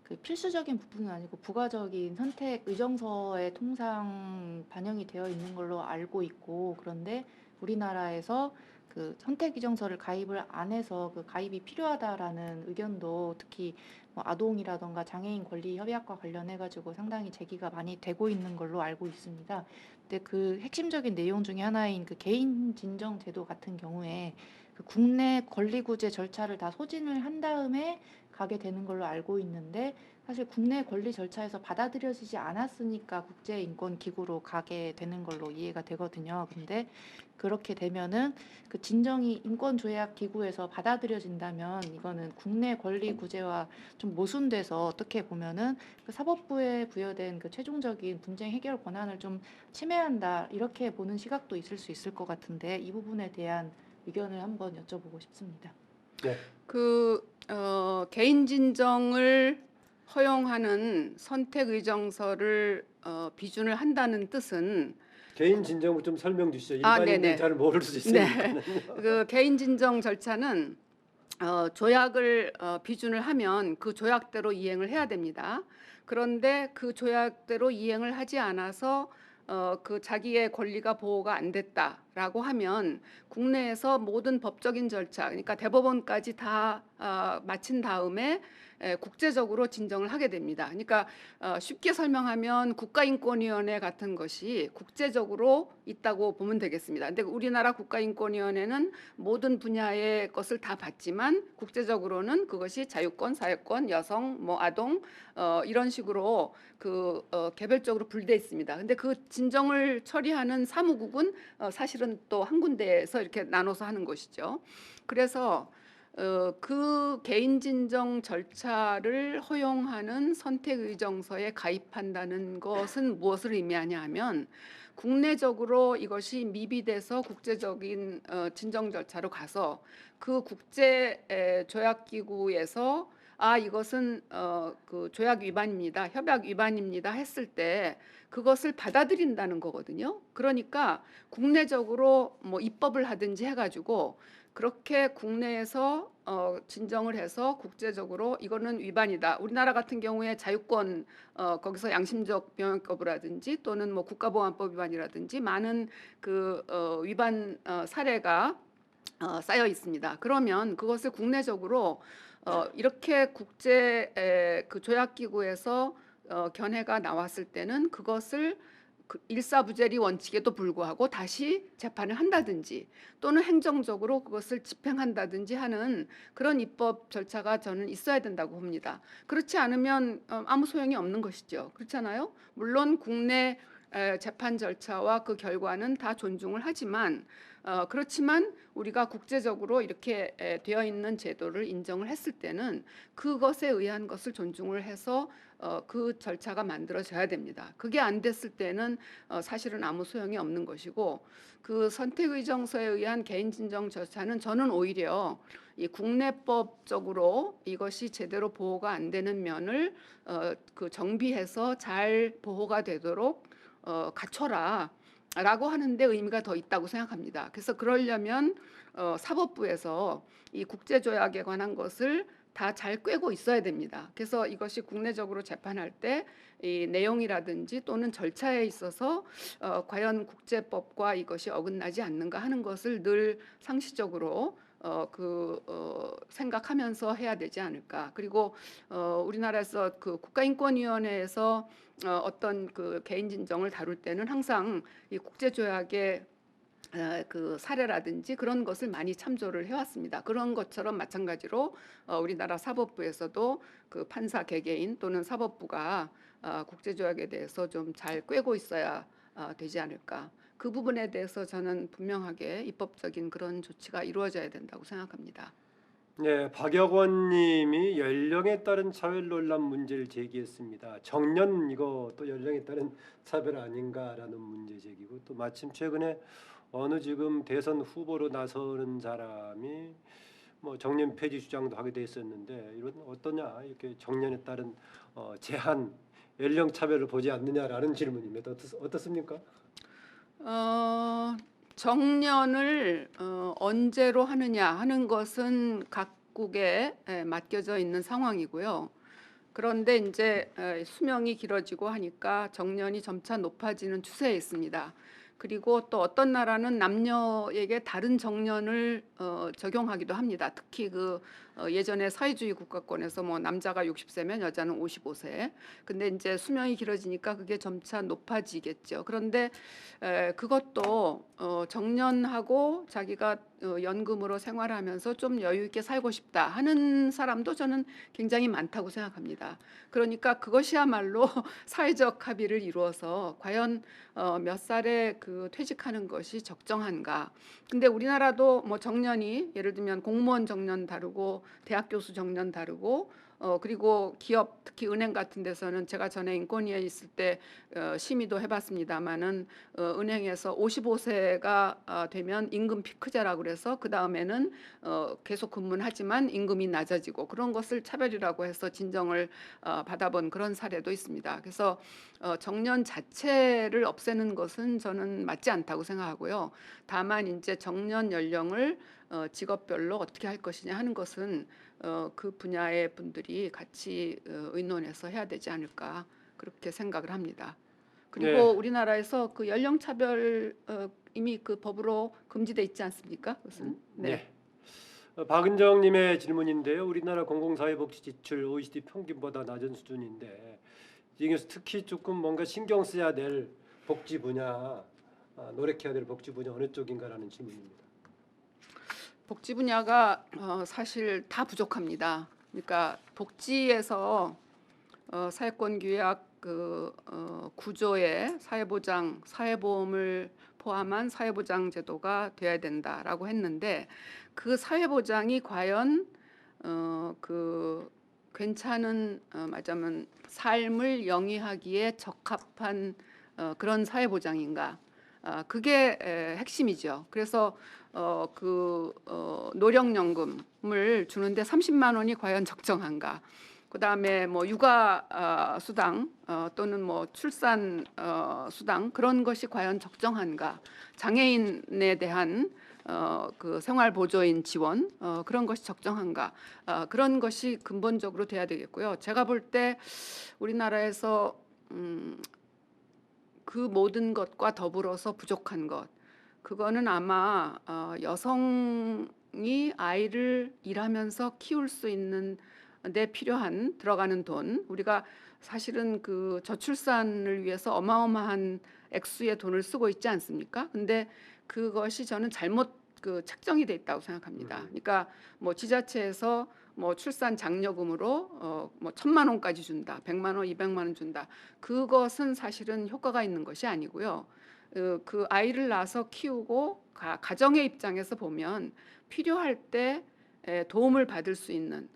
그 필수적인 부분은 아니고 부가적인 선택 의정서에 통상 반영이 되어 있는 걸로 알고 있고 그런데 우리나라에서 그 선택 의정서를 가입을 안 해서 그 가입이 필요하다라는 의견도 특히 뭐 아동이라던가 장애인 권리 협약과 관련해 가지고 상당히 제기가 많이 되고 있는 걸로 알고 있습니다. 근데 그 핵심적인 내용 중에 하나인 그 개인 진정 제도 같은 경우에 그 국내 권리구제 절차를 다 소진을 한 다음에 가게 되는 걸로 알고 있는데 사실 국내 권리 절차에서 받아들여지지 않았으니까 국제인권기구로 가게 되는 걸로 이해가 되거든요. 근데 그렇게 되면은 그 진정이 인권조약기구에서 받아들여진다면 이거는 국내 권리 구제와 좀 모순돼서 어떻게 보면은 그 사법부에 부여된 그 최종적인 분쟁 해결 권한을 좀 침해한다 이렇게 보는 시각도 있을 수 있을 것 같은데 이 부분에 대한 의견을 한번 여쭤보고 싶습니다. 네. 개인 진정을 허용하는 선택 의정서를 비준을 한다는 뜻은 개인 진정을 좀 설명 주시죠. 아, 일반인들 네네. 잘 모를 수 있으니까요. 그 개인 진정 절차는 조약을 비준을 하면 그 조약대로 이행을 해야 됩니다. 그런데 그 조약대로 이행을 하지 않아서 그 자기의 권리가 보호가 안 됐다라고 하면 국내에서 모든 법적인 절차, 그러니까 대법원까지 다 마친 다음에 국제적으로 진정을 하게 됩니다. 그러니까 쉽게 설명하면 국가인권위원회 같은 것이 국제적으로 있다고 보면 되겠습니다. 근데 우리나라 국가인권위원회는 모든 분야의 것을 다 봤지만 국제적으로는 그것이 자유권, 사회권, 여성, 뭐 아동 이런 식으로 개별적으로 분리돼 있습니다. 근데 그 진정을 처리하는 사무국은 사실은 또 한 군데에서 이렇게 나눠서 하는 것이죠. 그래서 그 개인 진정 절차를 허용하는 선택 의정서에 가입한다는 것은 무엇을 의미하냐 하면 국내적으로 이것이 미비돼서 국제적인 진정 절차로 가서 그 국제 조약 기구에서 이것은 그 조약 위반입니다. 협약 위반입니다. 했을 때 그것을 받아들인다는 거거든요. 그러니까 국내적으로 뭐 입법을 하든지 해가지고 그렇게 국내에서 진정을 해서 국제적으로 이거는 위반이다. 우리나라 같은 경우에 자유권 거기서 양심적 병역거부라든지 또는 뭐 국가보안법 위반이라든지 많은 그 위반 사례가 쌓여 있습니다. 그러면 그것을 국내적으로 이렇게 국제 그 조약기구에서 견해가 나왔을 때는 그것을 일사부재리 원칙에도 불구하고 다시 재판을 한다든지 또는 행정적으로 그것을 집행한다든지 하는 그런 입법 절차가 저는 있어야 된다고 봅니다. 그렇지 않으면 아무 소용이 없는 것이죠. 그렇잖아요. 물론 국내 재판 절차와 그 결과는 다 존중을 하지만 그렇지만 우리가 국제적으로 이렇게 되어 있는 제도를 인정을 했을 때는 그것에 의한 것을 존중을 해서 그 절차가 만들어져야 됩니다. 그게 안 됐을 때는 사실은 아무 소용이 없는 것이고 그 선택의정서에 의한 개인 진정 절차는 저는 오히려 이 국내법적으로 이것이 제대로 보호가 안 되는 면을 그 정비해서 잘 보호가 되도록 갖춰라. 라고 하는데 의미가 더 있다고 생각합니다. 그래서 그러려면 사법부에서 이 국제조약에 관한 것을 다 잘 꿰고 있어야 됩니다. 그래서 이것이 국내적으로 재판할 때 이 내용이라든지 또는 절차에 있어서 과연 국제법과 이것이 어긋나지 않는가 하는 것을 늘 상시적으로 생각하면서 해야 되지 않을까. 그리고 우리나라에서 그 국가인권위원회에서 어떤 그 개인 진정을 다룰 때는 항상 이 국제조약의 그 사례라든지 그런 것을 많이 참조를 해왔습니다. 그런 것처럼 마찬가지로 우리나라 사법부에서도 그 판사 개개인 또는 사법부가 국제조약에 대해서 좀 잘 꿰고 있어야 되지 않을까. 그 부분에 대해서 저는 분명하게 입법적인 그런 조치가 이루어져야 된다고 생각합니다. 네, 박여권 님이 연령에 따른 차별 논란 문제를 제기했습니다. 정년 이거 또 연령에 따른 차별 아닌가라는 문제 제기고 또 마침 최근에 어느 지금 대선 후보로 나서는 사람이 뭐 정년 폐지 주장도 하게 돼 있었는데 이런 어떠냐 이렇게 정년에 따른 제한 연령 차별을 보지 않느냐라는 질문입니다. 어떻습니까? 정년을 언제로 하느냐 하는 것은 각국에 맡겨져 있는 상황이고요. 그런데 이제 수명이 길어지고 하니까 정년이 점차 높아지는 추세에 있습니다. 그리고 또 어떤 나라는 남녀에게 다른 정년을 적용하기도 합니다. 특히 예전에 사회주의 국가권에서 뭐 남자가 60세면 여자는 55세. 근데 이제 수명이 길어지니까 그게 점차 높아지겠죠. 그런데 그것도 정년하고 자기가 연금으로 생활하면서 좀 여유 있게 살고 싶다 하는 사람도 저는 굉장히 많다고 생각합니다. 그러니까 그것이야말로 사회적 합의를 이루어서 과연 몇 살에 그 퇴직하는 것이 적정한가. 근데 우리나라도 뭐 정년이 예를 들면 공무원 정년 다르고 대학 교수 정년 다르고 그리고 기업 특히 은행 같은 데서는 제가 전에 인권위에 있을 때 심의도 해봤습니다마는 은행에서 55세가 되면 임금 피크제라고 그래서 그 다음에는 계속 근무는 하지만 임금이 낮아지고 그런 것을 차별이라고 해서 진정을 받아본 그런 사례도 있습니다. 그래서 정년 자체를 없애는 것은 저는 맞지 않다고 생각하고요. 다만 이제 정년 연령을 직업별로 어떻게 할 것이냐 하는 것은 그 분야의 분들이 같이 의논해서 해야 되지 않을까 그렇게 생각을 합니다. 그리고 네. 우리나라에서 그 연령 차별 이미 그 법으로 금지돼 있지 않습니까? 그것은 네. 박은정님의 질문인데요. 우리나라 공공사회복지 지출 OECD 평균보다 낮은 수준인데 이 중에서 특히 조금 뭔가 신경 써야 될 복지 분야, 노력해야 될 복지 분야 어느 쪽인가라는 질문입니다. 복지 분야가 사실 다 부족합니다. 그러니까 복지에서 사회권 규약 그 구조에 사회보장, 사회보험을 포함한 사회보장 제도가 돼야 된다라고 했는데 그 사회보장이 과연 그 괜찮은 말하자면 삶을 영위하기에 적합한 그런 사회보장인가? 그게 핵심이죠. 그래서 노령연금을 주는데 30만 원이 과연 적정한가? 그다음에 뭐 육아 수당 또는 뭐 출산 수당 그런 것이 과연 적정한가? 장애인에 대한 그 생활보조인 지원 그런 것이 적정한가? 그런 것이 근본적으로 돼야 되겠고요. 제가 볼 때 우리나라에서 그 모든 것과 더불어서 부족한 것 그거는 아마 여성이 아이를 일하면서 키울 수 있는 데 필요한 들어가는 돈 우리가 사실은 그 저출산을 위해서 어마어마한 액수의 돈을 쓰고 있지 않습니까? 근데 그것이 저는 잘못 그 책정이 돼 있다고 생각합니다. 그러니까 뭐 지자체에서 뭐 출산 장려금으로 뭐 1,000만 원까지 준다, 100만 원, 200만 원 준다. 그것은 사실은 효과가 있는 것이 아니고요. 그 아이를 낳아서 키우고 가정의 입장에서 보면 필요할 때 도움을 받을 수 있는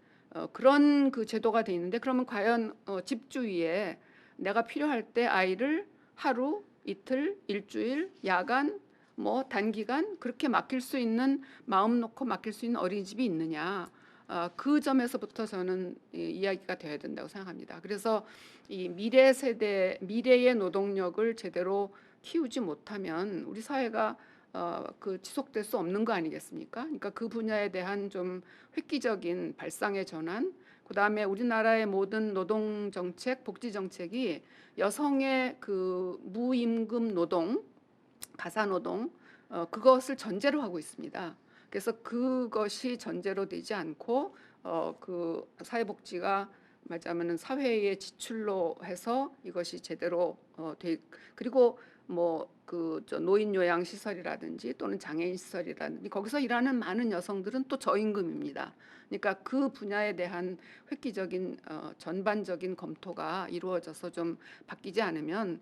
그런 그 제도가 돼 있는데 그러면 과연 집주위에 내가 필요할 때 아이를 하루, 이틀, 일주일, 야간, 뭐 단기간 그렇게 맡길 수 있는 마음 놓고 맡길 수 있는 어린이집이 있느냐? 그 점에서부터 저는 이야기가 돼야 된다고 생각합니다. 그래서 이 미래 세대, 미래의 노동력을 제대로 키우지 못하면 우리 사회가 그 지속될 수 없는 거 아니겠습니까? 그러니까 그 분야에 대한 좀 획기적인 발상의 전환, 그다음에 우리나라의 모든 노동 정책, 복지 정책이 여성의 그 무임금 노동, 가사 노동 그것을 전제로 하고 있습니다. 그래서 그것이 전제로 되지 않고 그 사회복지가 말하자면은 사회의 지출로 해서 이것이 제대로 그리고 뭐 그 노인 요양 시설이라든지 또는 장애인 시설이라든지 거기서 일하는 많은 여성들은 또 저임금입니다. 그러니까 그 분야에 대한 획기적인 전반적인 검토가 이루어져서 좀 바뀌지 않으면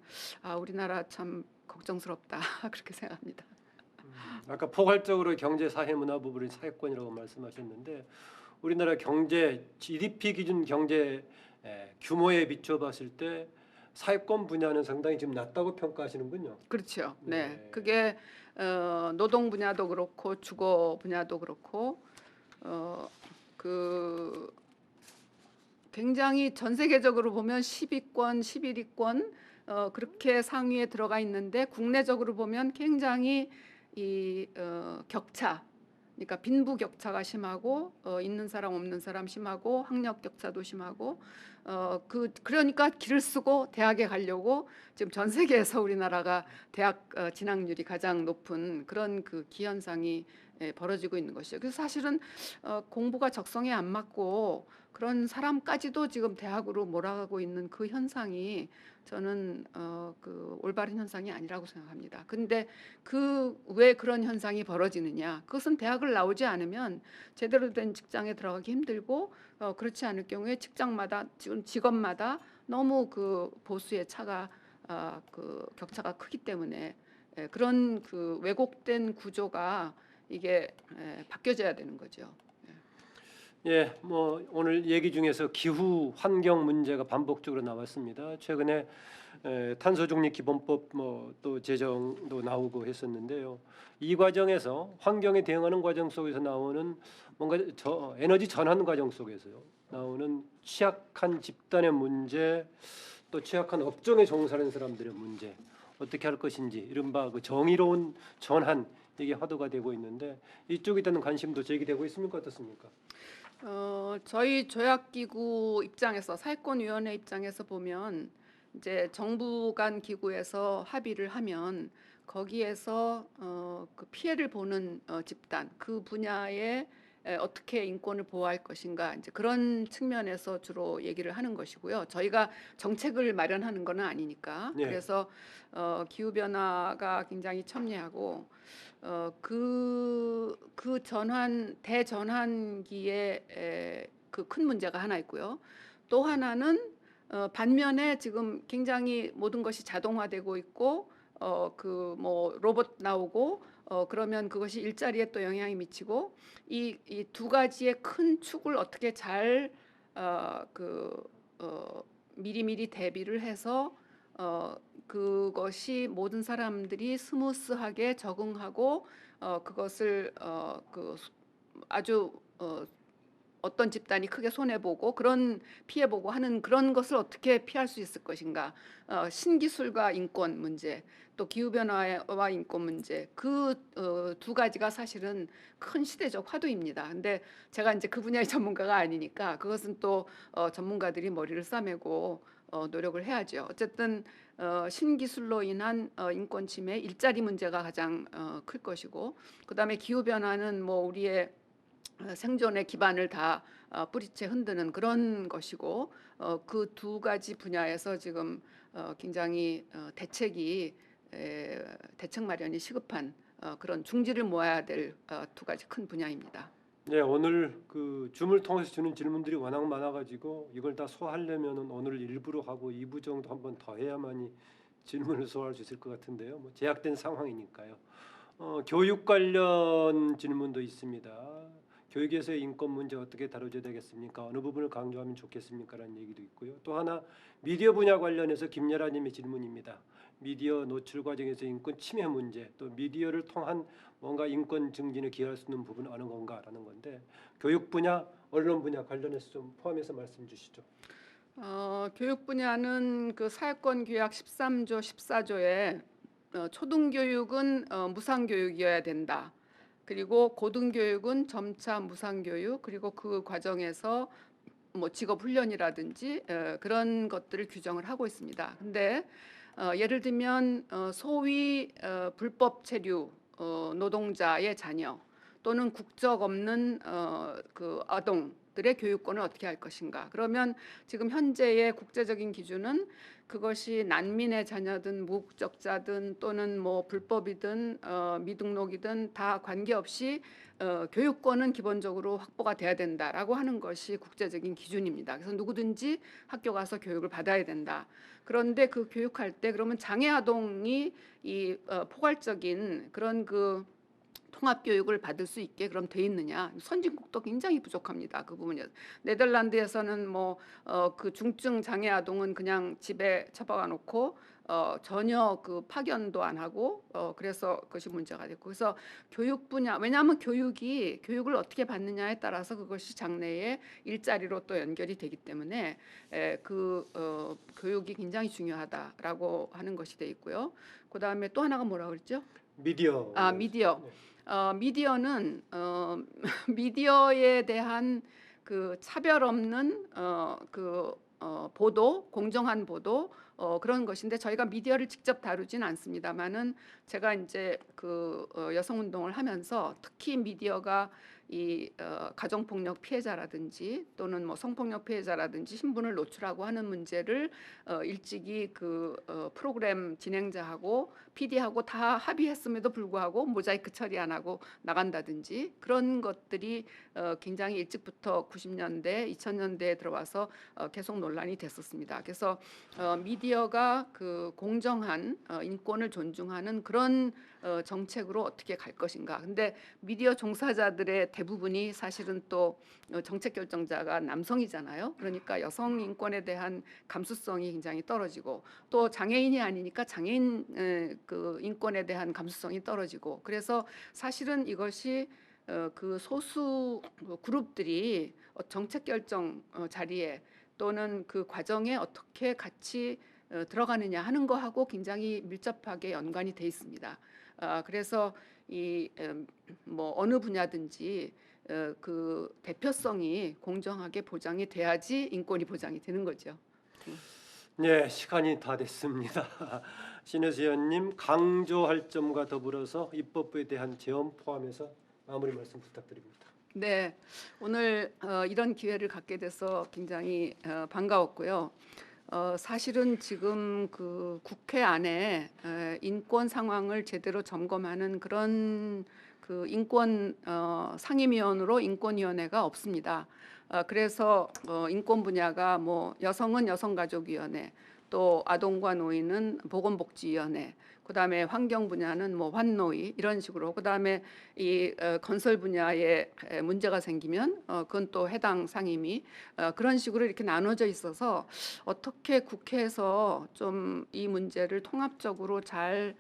우리나라 참 걱정스럽다 그렇게 생각합니다. 아까 포괄적으로 경제, 사회, 문화 부분이 사회권이라고 말씀하셨는데 우리나라 경제 GDP 기준 경제 규모에 비춰봤을 때 사회권 분야는 상당히 지금 낮다고 평가하시는군요. 그렇죠. 네, 네. 그게 노동 분야도 그렇고 주거 분야도 그렇고 그 굉장히 전 세계적으로 보면 10위권, 11위권 그렇게 상위에 들어가 있는데 국내적으로 보면 굉장히 이 격차, 그러니까 빈부 격차가 심하고 있는 사람 없는 사람 심하고 학력 격차도 심하고 그러니까 길을 쓰고 대학에 가려고 지금 전 세계에서 우리나라가 대학 진학률이 가장 높은 그런 그 기현상이 벌어지고 있는 것이에요. 그래서 사실은 공부가 적성에 안 맞고 그런 사람까지도 지금 대학으로 몰아가고 있는 그 현상이 저는 그 올바른 현상이 아니라고 생각합니다. 근데 왜 그런 현상이 벌어지느냐? 그것은 대학을 나오지 않으면 제대로 된 직장에 들어가기 힘들고 그렇지 않을 경우에 직장마다 지금 직업마다 너무 그 보수의 차가 그 격차가 크기 때문에 그런 그 왜곡된 구조가 이게 바뀌어져야 되는 거죠. 예, 뭐 오늘 얘기 중에서 기후 환경 문제가 반복적으로 나왔습니다. 최근에 탄소중립 기본법 뭐 또 제정도 나오고 했었는데요. 이 과정에서 환경에 대응하는 과정 속에서 나오는 뭔가 에너지 전환 과정 속에서요 나오는 취약한 집단의 문제, 또 취약한 업종에 종사하는 사람들의 문제 어떻게 할 것인지 이른바 그 정의로운 전환 이게 화두가 되고 있는데 이쪽에 대한 관심도 제기되고 있습니까? 어떻습니까? 저희 조약기구 입장에서 사회권위원회 입장에서 보면 이제 정부 간 기구에서 합의를 하면 거기에서 그 피해를 보는 집단 그 분야에 어떻게 인권을 보호할 것인가 이제 그런 측면에서 주로 얘기를 하는 것이고요. 저희가 정책을 마련하는 건 아니니까. 네. 그래서 기후 변화가 굉장히 첨예하고 그 대전환기에 그 큰 문제가 하나 있고요. 또 하나는 반면에 지금 굉장히 모든 것이 자동화되고 있고 그 뭐 로봇 나오고 그러면 그것이 일자리에 또 영향이 미치고 이 두 가지의 큰 축을 어떻게 잘 미리미리 대비를 해서 그것이 모든 사람들이 스무스하게 적응하고 그것을 아주 어떤 집단이 크게 손해보고 그런 피해보고 하는 그런 것을 어떻게 피할 수 있을 것인가. 신기술과 인권 문제 또 기후변화와 인권 문제 그 두 가지가 사실은 큰 시대적 화두입니다. 근데 제가 이제 그 분야의 전문가가 아니니까 그것은 또 전문가들이 머리를 싸매고 노력을 해야죠. 어쨌든 신기술로 인한 인권 침해, 일자리 문제가 가장 클 것이고 그다음에 기후변화는 뭐 우리의 생존의 기반을 다 뿌리채 흔드는 그런 것이고 그 두 가지 분야에서 지금 굉장히 대책 마련이 시급한 그런 중지를 모아야 될 두 가지 큰 분야입니다. 네, 오늘 그 줌을 통해서 주는 질문들이 워낙 많아가지고 이걸 다 소화하려면은 오늘 일부로 하고 2부 정도 한번 더 해야만이 질문을 소화할 수 있을 것 같은데요. 뭐 제약된 상황이니까요. 교육 관련 질문도 있습니다. 교육에서의 인권 문제 어떻게 다뤄져야 되겠습니까? 어느 부분을 강조하면 좋겠습니까?라는 얘기도 있고요. 또 하나 미디어 분야 관련해서 김여라님의 질문입니다. 미디어 노출 과정에서 인권 침해 문제, 또 미디어를 통한 뭔가 인권 증진에 기여할 수 있는 부분은 어느 건가라는 건데 교육 분야, 언론 분야 관련해서 좀 포함해서 말씀 주시죠. 교육 분야는 그 사회권 규약 13조 14조에 초등교육은 무상교육이어야 된다. 그리고 고등교육은 점차 무상교육 그리고 그 과정에서 뭐 직업 훈련이라든지 그런 것들을 규정을 하고 있습니다. 근데 예를 들면 소위 불법 체류 노동자의 자녀 또는 국적 없는 그 아동들의 교육권을 어떻게 할 것인가? 그러면 지금 현재의 국제적인 기준은 그것이 난민의 자녀든 무국적자든 또는 뭐 불법이든 미등록이든 다 관계없이 교육권은 기본적으로 확보가 돼야 된다라고 하는 것이 국제적인 기준입니다. 그래서 누구든지 학교 가서 교육을 받아야 된다. 그런데 그 교육할 때 그러면 장애 아동이 이 포괄적인 그런 그 통합 교육을 받을 수 있게 그럼 돼 있느냐? 선진국도 굉장히 부족합니다. 그 부분이. 네덜란드에서는 뭐 그 중증 장애 아동은 그냥 집에 처박아 놓고 전혀 그 파견도 안 하고 그래서 그것이 문제가 됐고 그래서 교육 분야 왜냐하면 교육을 어떻게 받느냐에 따라서 그것이 장래의 일자리로 또 연결이 되기 때문에 교육이 굉장히 중요하다라고 하는 것이 돼 있고요. 그다음에 또 하나가 뭐라고 그랬죠? 미디어. 미디어. 네. 미디어는 미디어에 대한 그 차별 없는 그 보도, 공정한 보도 그런 것인데 저희가 미디어를 직접 다루진 않습니다만은 제가 이제 여성 운동을 하면서 특히 미디어가 이 가정폭력 피해자라든지 또는 뭐 성폭력 피해자라든지 신분을 노출하고 하는 문제를 일찍이 프로그램 진행자하고 PD하고 다 합의했음에도 불구하고 모자이크 처리 안 하고 나간다든지 그런 것들이 굉장히 일찍부터 90년대, 2000년대에 들어와서 계속 논란이 됐었습니다. 그래서 미디어가 공정한 인권을 존중하는 그런 정책으로 어떻게 갈 것인가. 근데 미디어 종사자들의 대부분이 사실은 또 정책 결정자가 남성이잖아요. 그러니까 여성 인권에 대한 감수성이 굉장히 떨어지고 또 장애인이 아니니까 장애인 인권에 대한 감수성이 떨어지고 그래서 사실은 이것이 소수 그룹들이 정책 결정 자리에 또는 그 과정에 어떻게 같이 들어가느냐 하는 거하고 굉장히 밀접하게 연관이 돼 있습니다. 그래서 뭐 어느 분야든지 대표성이 공정하게 보장이 돼야지 인권이 보장이 되는 거죠. 네, 시간이 다 됐습니다. 신혜수 의원님 강조할 점과 더불어서 입법부에 대한 제언 포함해서 마무리 말씀 부탁드립니다. 네, 오늘 이런 기회를 갖게 돼서 굉장히 반가웠고요. 사실은 지금 국회 안에 인권 상황을 제대로 점검하는 그런 인권 상임위원으로 인권위원회가 없습니다. 그래서 인권 분야가 뭐 여성은 여성가족위원회, 또 아동과 노인은 보건복지위원회, 그다음에 환경 분야는 뭐 환노위 이런 식으로 그다음에 이 건설 분야에 문제가 생기면 그건 또 해당 상임위 그런 식으로 이렇게 나눠져 있어서 어떻게 국회에서 좀 이 문제를 통합적으로 잘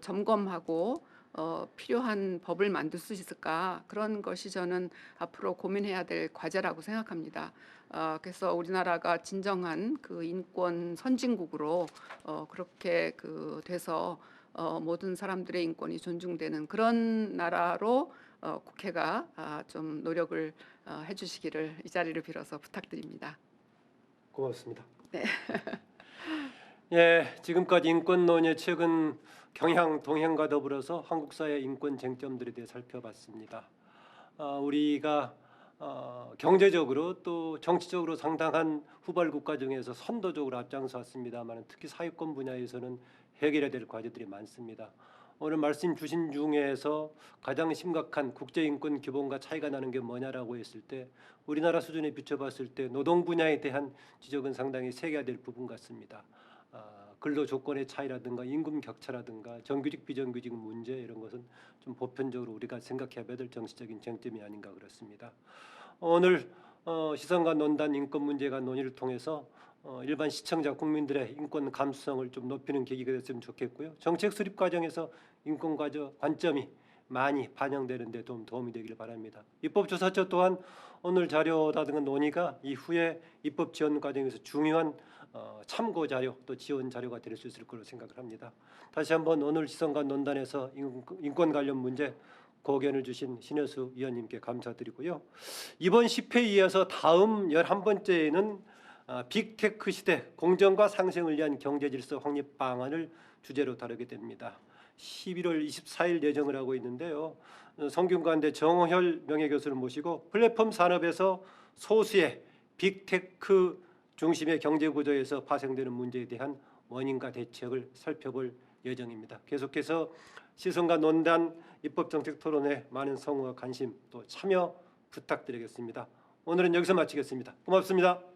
점검하고 필요한 법을 만들 수 있을까 그런 것이 저는 앞으로 고민해야 될 과제라고 생각합니다. 그래서 우리나라가 진정한 인권 선진국으로 그렇게 돼서 모든 사람들의 인권이 존중되는 그런 나라로 국회가 좀 노력을 해주시기를 이 자리를 빌어서 부탁드립니다. 고맙습니다. 네. 예, 지금까지 인권 논의의 최근 경향 동향과 더불어서 한국 사회 인권 쟁점들에 대해 살펴봤습니다. 우리가 경제적으로 또 정치적으로 상당한 후발 국가 중에서 선도적으로 앞장서 왔습니다만 특히 사회권 분야에서는 해결해야 될 과제들이 많습니다. 오늘 말씀 주신 중에서 가장 심각한 국제인권 기본과 차이가 나는 게 뭐냐라고 했을 때 우리나라 수준에 비춰봤을 때 노동 분야에 대한 지적은 상당히 세계화 될 부분 같습니다. 근로 조건의 차이라든가 임금 격차라든가 정규직 비정규직 문제 이런 것은 좀 보편적으로 우리가 생각해봐야 될 정치적인 쟁점이 아닌가 그렇습니다. 오늘 시선과 논단 인권 문제가 논의를 통해서 일반 시청자 국민들의 인권 감수성을 좀 높이는 계기가 됐으면 좋겠고요. 정책 수립 과정에서 인권 관점이 많이 반영되는 데 좀 도움이 되기를 바랍니다. 입법조사처 또한 오늘 자료라든가 논의가 이후에 입법 지원 과정에서 중요한 참고 자료 또 지원 자료가 될 수 있을 거로 생각을 합니다. 다시 한번 오늘 시선과 논단에서 인권 관련 문제 고견을 주신 신혜수 의원님께 감사드리고요. 이번 10회에 이어서 다음 11번째에는 빅테크 시대 공정과 상생을 위한 경제질서 확립 방안을 주제로 다루게 됩니다. 11월 24일 예정을 하고 있는데요. 성균관대 정호혈 명예교수를 모시고 플랫폼 산업에서 소수의 빅테크 중심의 경제 구조에서 파생되는 문제에 대한 원인과 대책을 살펴볼 예정입니다. 계속해서 시선과 논단 입법 정책 토론에 많은 성원과 관심 또 참여 부탁드리겠습니다. 오늘은 여기서 마치겠습니다. 고맙습니다.